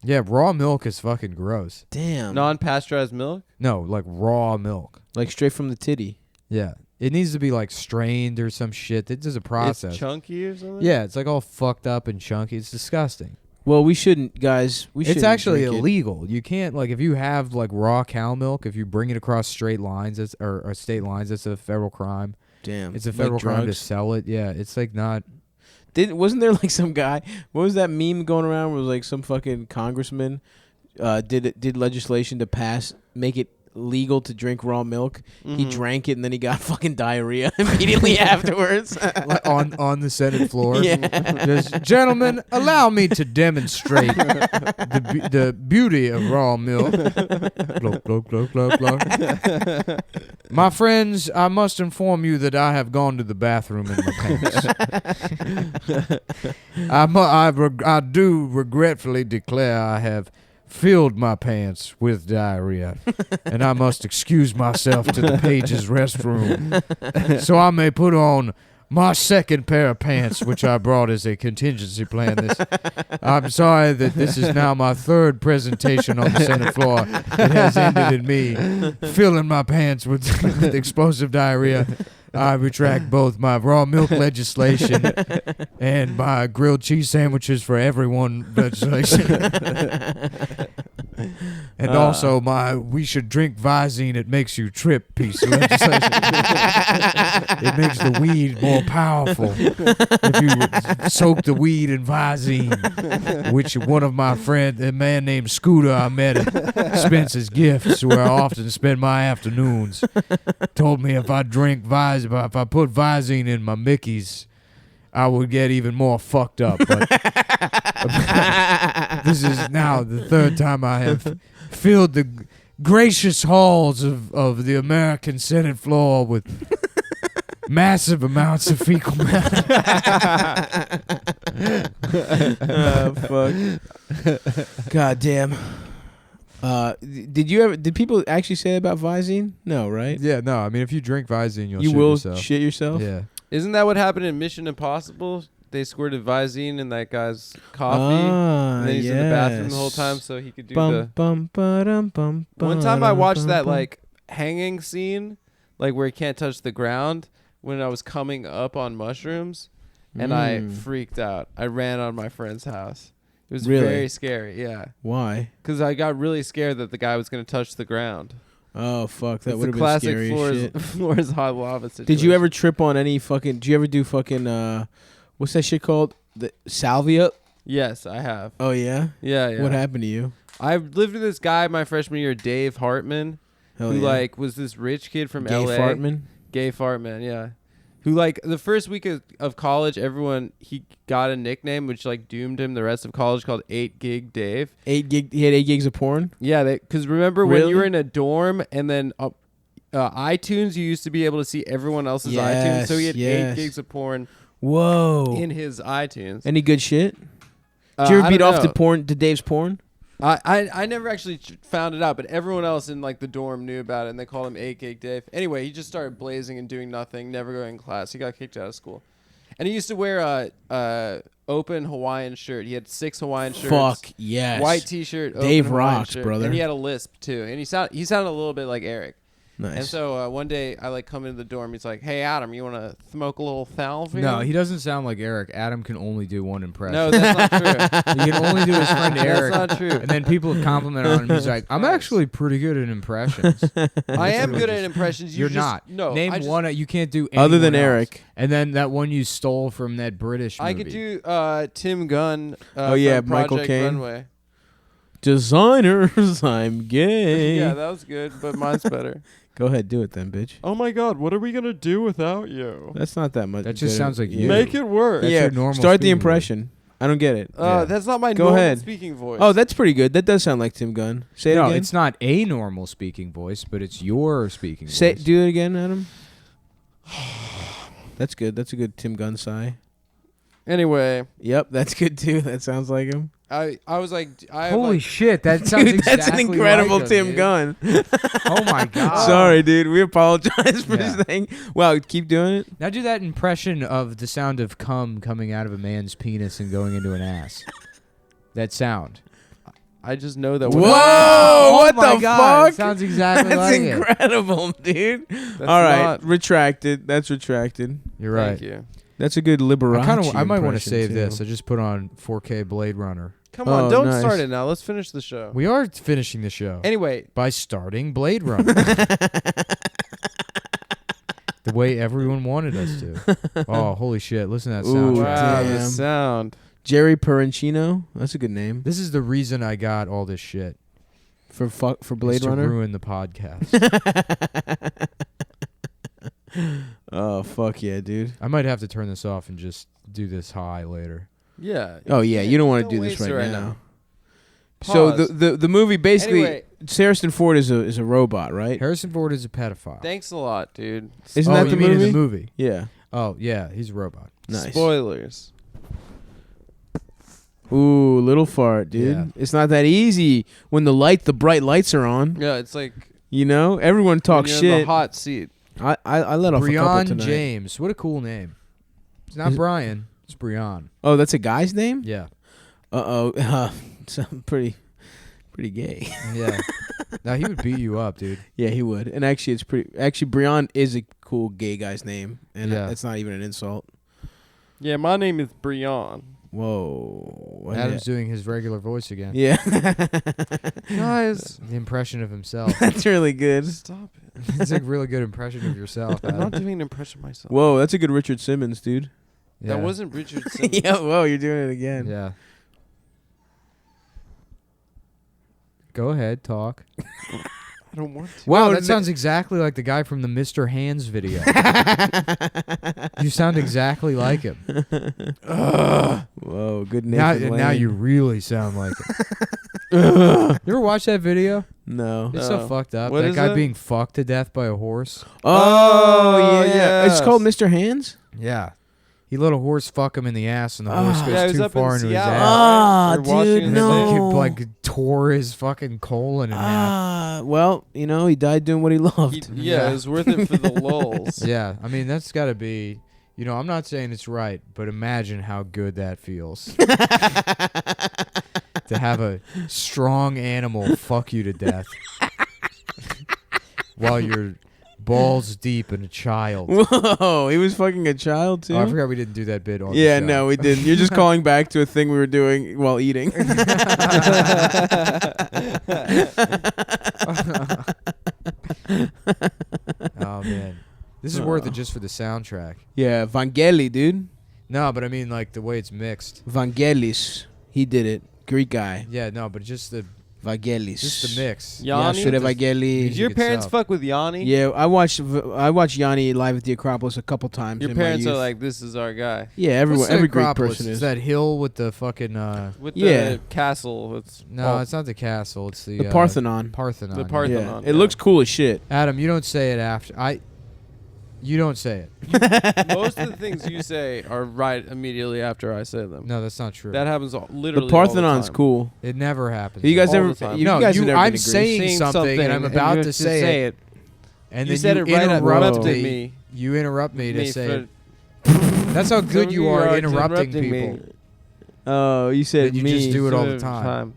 Yeah, raw milk is fucking gross. Damn. Non-pasteurized milk? No, like raw milk. Like straight from the titty. Yeah. It needs to be like strained or some shit. It's just a process. It's chunky or something? Yeah, it's like all fucked up and chunky. It's disgusting. Well, we shouldn't, guys. It's actually drink it. illegal. You can't, like, if you have like raw cow milk, if you bring it across straight lines, or state lines, it's a federal crime. Damn. It's a federal like crime to drugs? sell it. Yeah, it's like not. Wasn't there like some guy? What was that meme going around? Where it was like some fucking congressman did legislation to make it legal to drink raw milk. He drank it and then he got fucking diarrhea immediately afterwards. Like on the Senate floor. Yeah. Just, gentlemen, allow me to demonstrate the beauty of raw milk. Glug, glug, glug, glug, glug. My friends, I must inform you that I have gone to the bathroom in my pants. I do regretfully declare I have filled my pants with diarrhea, and I must excuse myself to the page's restroom so I may put on my second pair of pants, which I brought as a contingency plan. I'm sorry that this is now my third presentation on the Senate floor. It has ended in me filling my pants with explosive diarrhea. I retract both my raw milk legislation and my grilled cheese sandwiches for everyone legislation. And also my we should drink Visine, it makes you trip piece of legislation. It makes the weed more powerful if you soak the weed in Visine, which one of my friends, a man named Scooter I met at Spencer's Gifts, where I often spend my afternoons, told me if I put Visine in my Mickeys, I would get even more fucked up. But this is now the third time I have filled the gracious halls of the American Senate floor with massive amounts of fecal matter. Fuck. God damn. Did people actually say that about Visine? No, right? Yeah, no. I mean, if you drink Visine, You will yourself. shit yourself? Yeah. Isn't that what happened in Mission Impossible? They squirted Visine in that guy's coffee, and then he's in the bathroom the whole time so he could do One time I watched that like hanging scene, like where he can't touch the ground, when I was coming up on mushrooms, and I freaked out. I ran on my friend's house. It was very scary. Yeah. Why? Because I got really scared that the guy was going to touch the ground. Oh fuck! That It's would the have been scary classic as shit. floors hot lava situation. Did you ever trip on any fucking? Did you ever do fucking? What's that shit called? The salvia? Yes, I have. Oh yeah. Yeah. What happened to you? I lived with this guy my freshman year, Dave Hartman, Hell who yeah. like was this rich kid from Gay LA. Fartman? Gay Fartman, yeah. Who like the first week of college, he got a nickname which like doomed him the rest of college called 8 Gig Dave. 8 gig. He had 8 gigs of porn. Yeah, because remember when Really? you were in a dorm and then iTunes, you used to be able to see everyone else's iTunes. So he had 8 gigs of porn. Whoa. In his iTunes. Any good shit? Did you ever I beat don't off know. to Dave's porn? I never actually found it out, but everyone else in like the dorm knew about it, and they called him 8 Gig Dave. Anyway, he just started blazing and doing nothing, never going to class. He got kicked out of school, and he used to wear a open Hawaiian shirt. He had 6 Hawaiian shirts. Fuck yes. White T-shirt. Dave open Hawaiian rocks, shirt, brother. And he had a lisp too, and he sounded a little bit like Eric. Nice. And so one day I like come into the dorm. He's like, "Hey Adam, you want to smoke a little salve?" No, he doesn't sound like Eric. Adam can only do one impression. No, that's not true. He can only do his friend Eric. That's not true. And then people compliment on him. He's like, "I'm actually pretty good at impressions." I am good at impressions. You're not. No. Name one. You can't do other than else. Eric. And then that one you stole from that British movie. I could do Tim Gunn. Oh yeah, from Michael Project Caine. Runway. Designers, I'm gay. Yeah, that was good, but mine's better. Go ahead, do it then, bitch. Oh my God, what are we gonna do without you? That's not that much. That just sounds like you. Make it work. That's yeah, your normal start the speaking impression. I don't get it. Yeah. That's not my Go normal ahead. speaking voice. Oh, that's pretty good. That does sound like Tim Gunn. Say it No, again. it's not a normal speaking voice, but it's your speaking Say voice. do it again, Adam. That's good. That's a good Tim Gunn sigh. Anyway, Yep, that's good too. That sounds like him. I was like, Holy shit, that sounds Dude, exactly that's an incredible like him, Tim dude. Gunn. Oh my god. Sorry, dude. We apologize for Yeah. saying. Wow, keep doing it. Now do that impression of the sound of cum coming out of a man's penis and going into an ass. That sound. I just know that. Whoa! Oh what my the God, fuck? it sounds exactly That's like it. incredible, dude. That's All right, not- retracted. That's retracted. You're right. Thank you. That's a good Liberace. I might want to impression, save too. this. I just put on 4K Blade Runner. Come on, Oh, don't nice. start it now. Let's finish the show. We are finishing the show Anyway, by starting Blade Runner. The way everyone wanted us to. Oh, holy shit. Listen to that Ooh, soundtrack. wow, the Damn. sound. Jerry Perencino. That's a good name This is the reason I got all this shit. for is Blade to Runner. ruin the podcast. Oh fuck yeah, dude. I might have to turn this off and just do this high later. Yeah. Oh yeah, you don't want to do waste this it right now. Pause. So the movie basically, Anyway. Harrison Ford is a robot, right? Harrison Ford is a pedophile. Thanks a lot, dude. Isn't oh, that you the mean movie? in the movie? Yeah. Oh, yeah, he's a robot. Nice. Spoilers. Ooh, little fart, dude. Yeah. It's not that easy when the bright lights are on. Yeah, it's like You know, everyone talks when you're in shit. the hot seat. I let off a couple Brian tonight. James. What a cool name. It's not Is- Brian. It's Brian. Oh, that's a guy's name? Yeah. So pretty gay. Yeah. Now he would beat you up, dude. Yeah, he would. And actually, it's pretty. Actually, Brian is a cool gay guy's name, and Yeah. it's not even an insult. Yeah, my name is Brian. Whoa. Well, Adam's doing his regular voice again. yeah. Guys, The impression of himself. That's really good. stop it. It's a really good impression of yourself, I'm not Adam. doing an impression of myself. Whoa, that's a good Richard Simmons, dude. Yeah. That wasn't Richard Simmons. Yeah. Whoa, you're doing it again. Yeah. Go ahead, talk. I don't want to. Wow, Whoa, that sounds exactly like the guy from the Mr. Hands video. You sound exactly like him. Whoa, good Nathan Now Lane. you really sound like him. You ever watch that video? No. It's so No. fucked up. What That is guy it? being fucked to death by a horse. Oh, yeah. It's yes. called Mr. Hands? Yeah. He let a horse fuck him in the ass, and the horse Ah. goes Yeah, he was too up in far into his Seattle. ass. Ah, We're watching dude, it And then no. like tore his fucking colon in half. Ah, well, you know, he died doing what he loved. Yeah, it was worth it for the lulls. Yeah, I mean that's got to be. You know, I'm not saying it's right, but imagine how good that feels to have a strong animal fuck you to death while you're balls deep in a child. Whoa, he was fucking a child too. Oh, I forgot we didn't do that bit on Yeah, the show. no, we didn't. You're just calling back to a thing we were doing while eating. Oh man, this is worth it just for the soundtrack. Yeah, Vangeli, dude. No, but I mean like the way it's mixed. Vangelis. He did it. Greek guy. Yeah, no, but just the Vangelis. mix. Yanni? Yashure Did Vangeli. music Your parents itself. fuck with Yanni? Yeah, I watched Yanni live at the Acropolis a couple times. Your in my parents are youth. like, this is our guy. Yeah, everyone, What's the every Greek Acropolis? person It's is. that hill with the fucking. With Yeah. the castle. It's No, it's not the castle. It's the The Parthenon. Parthenon. The yeah. Parthenon. Yeah. It looks cool as shit. Adam, you don't say it after You don't say it. Most of the things you say are right immediately after I say them. No, that's not true. That happens literally The Parthenon's all the time. cool. It never happens. You guys All ever? the time. You No, guys you- have never I'm been to Greece. saying something and I'm about you to have say it. and You then said you it right interrupt interrupted me. You interrupt me to Me say for- it. That's how good So you are interrupting people. Oh, you said That you me. just do it all the Sort of time.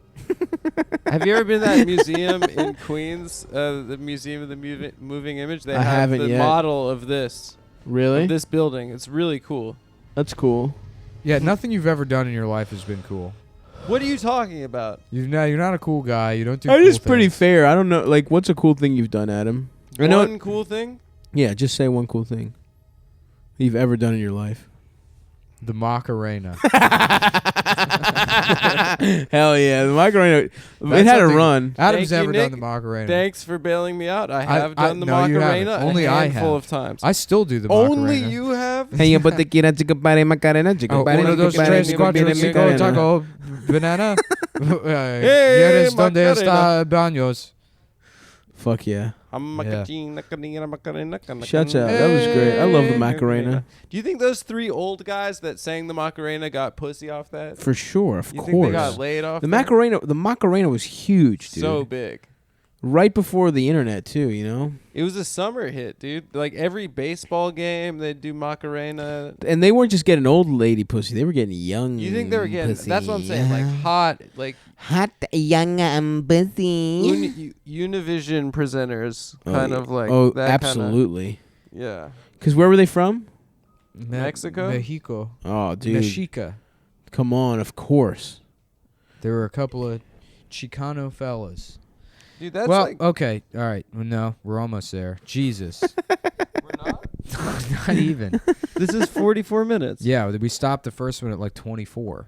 Have you ever been to that museum in Queens, the Museum of the Moving Image? They have the model of this. Really? Of this building. It's really cool. That's cool. Yeah, nothing you've ever done in your life has been cool. What are you talking about? You're not a cool guy. You don't do. That cool is pretty things. fair. I don't know. Like, what's a cool thing you've done, Adam? One cool thing? Yeah, just say one cool thing you've ever done in your life. The Macarena. Hell yeah, the Macarena. It had a run. Adam's Thank never you, done Nick. the Macarena. Thanks for bailing me out. I have done the no, you Macarena haven't. Only a I handful have. of times. I still do the Macarena. Only you have? Hey, but the kid chica pare Macarena, chica Oh, pare uno, dos, tres, cuatro, cinco, taco, banana. ¿Quieres dónde está baños? Fuck yeah. Yeah. Shut up. That was great. I love the Macarena. Do you think those 3 old guys that sang the Macarena got pussy off that? For sure, of course. Think they got laid off? The Macarena was huge, dude. So big. Right before the internet too, you know? It was a summer hit, dude. Like every baseball game, they'd do Macarena. And they weren't just getting old lady pussy; they were getting young. You think they were getting? pussy. That's what I'm saying. Like hot, like hot, young, and pussy. Univision presenters, kind of like. Oh, that absolutely. Kinda, yeah. Because where were they from? Mexico. Mexico. Oh, dude. Mexica. Come on, of course. There were a couple of Chicano fellas. Dude, that's well, like. Okay, all right. Well, no, we're almost there. Jesus. We're not? Not even. This is 44 minutes. Yeah, we stopped the first one at like 24.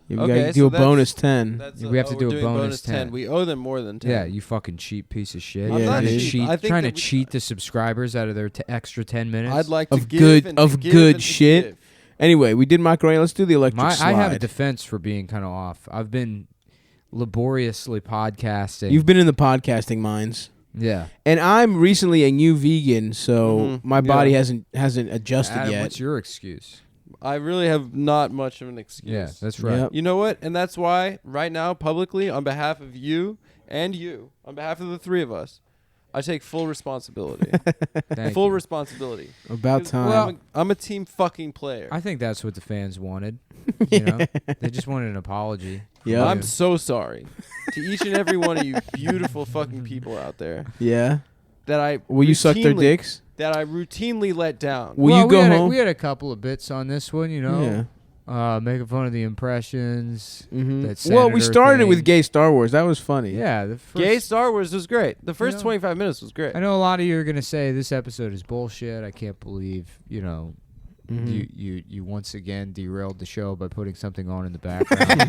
Yeah, we gotta do a bonus 10. We have to do a bonus 10. We owe them more than 10. Yeah, you fucking cheap piece of shit. I'm not Trying to cheap. cheat, I think trying to that we- cheat the subscribers out of their extra 10 minutes. I'd like to Of give good- and of to give good and to shit. give. Anyway, we did Macarena. Let's do the electric slide. I have a defense for being kind of off. I've been laboriously podcasting. You've been in the podcasting mines. Yeah. And I'm recently a new vegan, so my body hasn't adjusted Adam, yet. what's your excuse? I really have not much of an excuse. Yeah, that's right. Yep. You know what? And that's why right now, publicly, on behalf of you and you, on behalf of the 3 of us, I take full responsibility. Thank Full you. responsibility. About 'Cause time. Well, I'm a team fucking player. I think that's what the fans wanted. You know, they just wanted an apology. Yeah. I'm so sorry to each and every one of you beautiful fucking people out there Yeah. that I Will you suck their dicks? that I routinely let down. Will you go home? We had a couple of bits on this one, you know. Yeah. Making fun of the impressions. Mm-hmm. That Well, we senator started it thing. with gay Star Wars. That was funny. Yeah, the first, Gay Star Wars was great. The first know, 25 minutes was great. I know a lot of you are gonna say this episode is bullshit. I can't believe you once again derailed the show by putting something on in the background.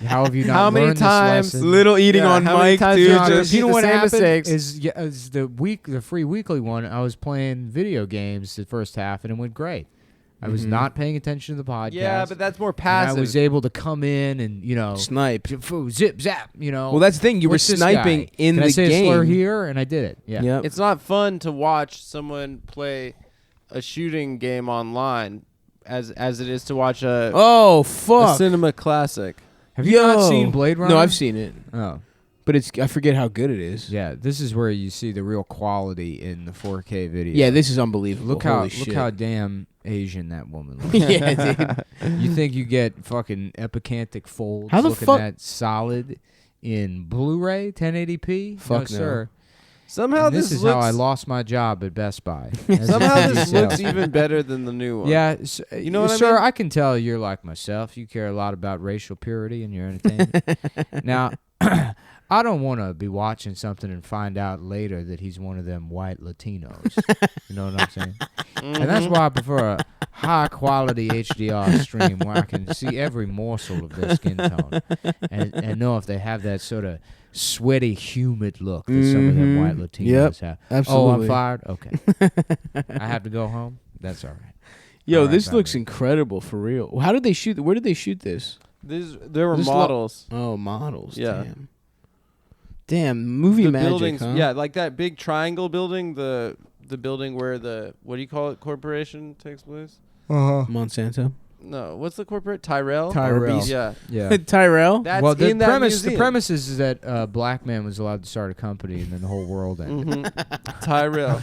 How have you not How many learned times- this lesson? Little eating Yeah, on how many mic, times dude. did No, just you know repeat what the same happened mistakes? is the free weekly one. I was playing video games the first half and it went great. I was not paying attention to the podcast. Yeah, but that's more and passive. I was able to come in and Snipe. zip zap. Well, that's the thing. You were What's this sniping guy? in Can the I say game. a slur here? And I did it. Yeah. Yep. It's not fun to watch someone play a shooting game online as it is to watch a fuck. cinema classic. Have you not seen Blade Runner? No, I've seen it, Oh. but I forget how good it is. Yeah, this is where you see the real quality in the 4K video. Yeah, this is unbelievable. Look Holy how shit. damn Asian that woman looks. Yeah, dude. You think you get fucking epicantic folds How the looking fuck- that solid in Blu-ray 1080p? Fuck no. sir. Somehow And this is looks, how I lost my job at Best Buy. Somehow this looks even better than the new one. Yeah, You know what I sir, mean? I can tell you're like myself. You care a lot about racial purity in your entertainment. Now, I don't want to be watching something and find out later that he's one of them white Latinos. You know what I'm saying? And that's why I prefer a high-quality HDR stream where I can see every morsel of their skin tone and know if they have that sort of sweaty, humid look that some of them white Latinos have. Absolutely. Oh, I'm fired? Okay. I have to go home? That's all right. Yo, All right, this looks Bobby. incredible for real. How did they shoot? Where did they shoot this? There were This models. Oh, models. Yeah. Damn, movie The magic, buildings, huh? yeah, like that big triangle building, the building where the what do you call it? Corporation takes place. Monsanto. No, what's the corporate? Tyrell. Tyrell. Arby's? Yeah, Yeah. Tyrell. that's Well, the in that premise museum. the premise is that a black man was allowed to start a company and then the whole world ended. Tyrell.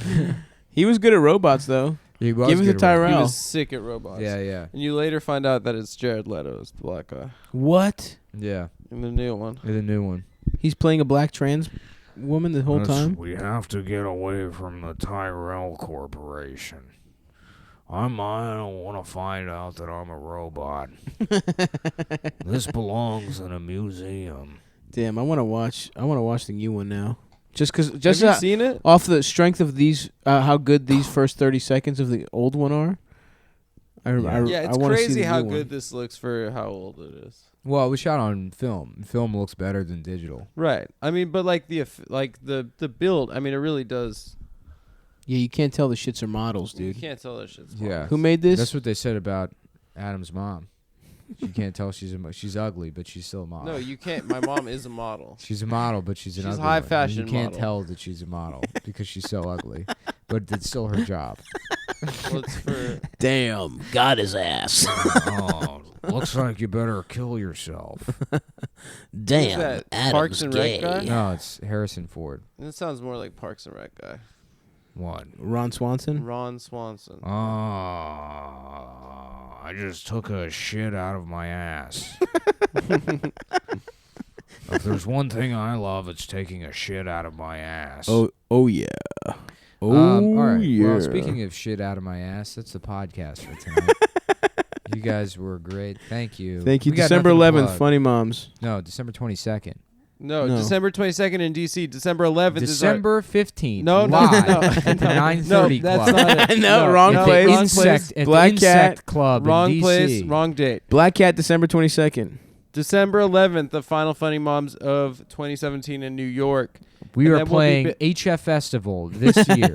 He was good at robots, though. He was Give it to good at Tyrell. He was sick at robots. Yeah, yeah, And you later find out that it's Jared Leto, is the black guy What? yeah. in the new one. The new one. He's playing a black trans woman the whole time. We have to get away from the Tyrell Corporation. I don't want to find out that I'm a robot. This belongs in a museum. Damn, I want to watch the new one now. Just have you seen it? Off the strength of these, how good these first 30 seconds of the old one are. It's crazy how good this looks for how old it is. Well, it was shot on film. Film looks better than digital. Right. I mean, but like the build. I mean, it really does. Yeah, you can't tell the shits are models, dude. You can't tell that shit's Yeah. models. Who made this? That's what they said about Adam's mom. You can't tell she's ugly, but she's still a model. No, you can't. My mom is a model. She's a model, but she's an ugly high one. fashion You can't model. tell that she's a model because she's so ugly, but it's still her job. Well, it's for Damn, got his ass. Oh, looks like you better kill yourself. Damn, that Adam's Parks and Rec gay. guy? No, it's Harrison Ford. That sounds more like Parks and Rec guy. What? Ron Swanson? Ron Swanson. Oh, I just took a shit out of my ass. If there's one thing I love, it's taking a shit out of my ass. Oh yeah. Oh all right. yeah. Well, speaking of shit out of my ass, that's the podcast for tonight. You guys were great. Thank you. Thank you. We got December nothing to 11th, plug. Funny Moms. No, December 22nd. No, No. December 22nd in D.C. December 11th December 15th. No, no, live no. at the 9:30 that's Club. not it. No, wrong At place. the Wrong Insect, at Black the Cat. Insect Club Wrong in place, DC. wrong date. Black Cat, December 22nd. December 11th, the final Funny Moms of 2017 in New York. We And are then we'll be playing HF Festival this year.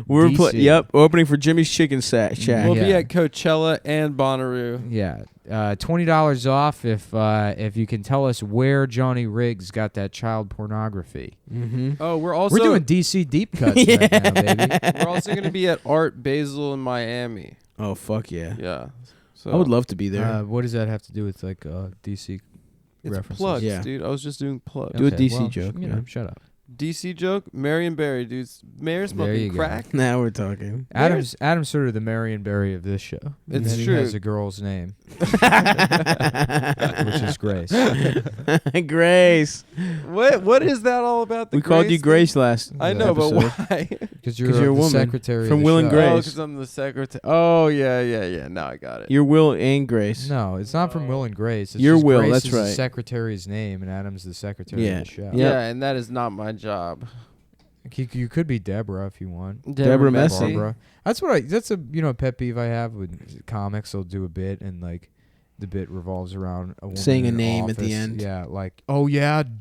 We're DC. opening for Jimmy's Chicken Shack. We'll be Yeah. at Coachella and Bonnaroo. Yeah, $20 off if you can tell us where Johnny Riggs got that child pornography. Mm-hmm. Oh, we're also We're doing DC deep cuts right now, baby. we're also going to be at Art Basel in Miami. Oh fuck yeah! Yeah. So I would love to be there. What does that have to do with like DC it's references? plugs, Yeah. dude. I was just doing plugs. Do a DC well, joke, You know, yeah. shut up. DC joke, Marion Barry, dude. Mayor's There you smoking go. crack. Now we're talking. Adam's sort of the Marion Barry of this show. It's and true. He has a girl's name, which is Grace. Grace. What is that all about? The We called you thing? Grace last. I know, episode. but why? Because 'Cause you're a the woman. secretary From of the Will and show. Grace. Oh, because I'm the secretary. Oh, yeah. Now I got it. You're Will and Grace. No, it's not from Will and Grace. It's You're just Will, Grace that's is the right. secretary's name, and Adam's the secretary Yeah. of the show. Yep. Yeah, and that is not my job. You could be Deborah if you want. Deborah Messi. Barbara. That's a pet peeve I have with comics. They'll do a bit and like the bit revolves around a woman Saying a in an name at the office. end. Yeah, like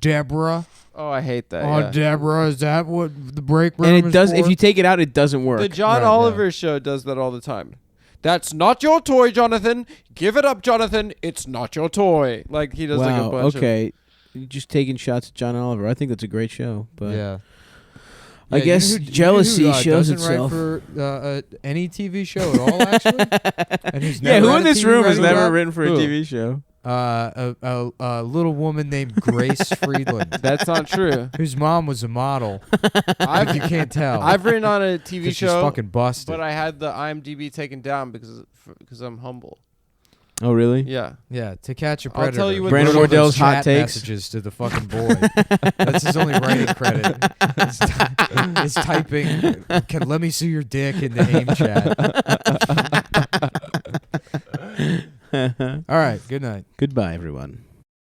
Deborah. Oh, I hate that. Oh, yeah. Deborah, is that what the break room And it is does. for? If you take it out, it doesn't work. The John Right, yeah. Oliver show does that all the time. That's not your toy, Jonathan. Give it up, Jonathan. It's not your toy. Like he does like a wow. bunch Okay. You're just taking shots at John Oliver. I think that's a great show. But yeah. I Yeah, guess you know who jealousy shows doesn't itself. write for any TV show at all, actually. And who's Yeah, never who had in a this TV room has writing never job? written for a Who? TV show? A little woman named Grace Friedland, of. That's not true. whose mom was a model. If you can't tell, I've written on a TV 'cause she's show, fucking busted. but I had the IMDb taken down because I'm humble. Oh, really? Yeah. Yeah, To Catch a I'll Predator. tell you what Brandon Wrote all those Wardell's hot chat takes. messages to the fucking boy. That's his only writing credit. It's typing. Let me see your dick in the AIM chat. All right. Good night. Goodbye, everyone.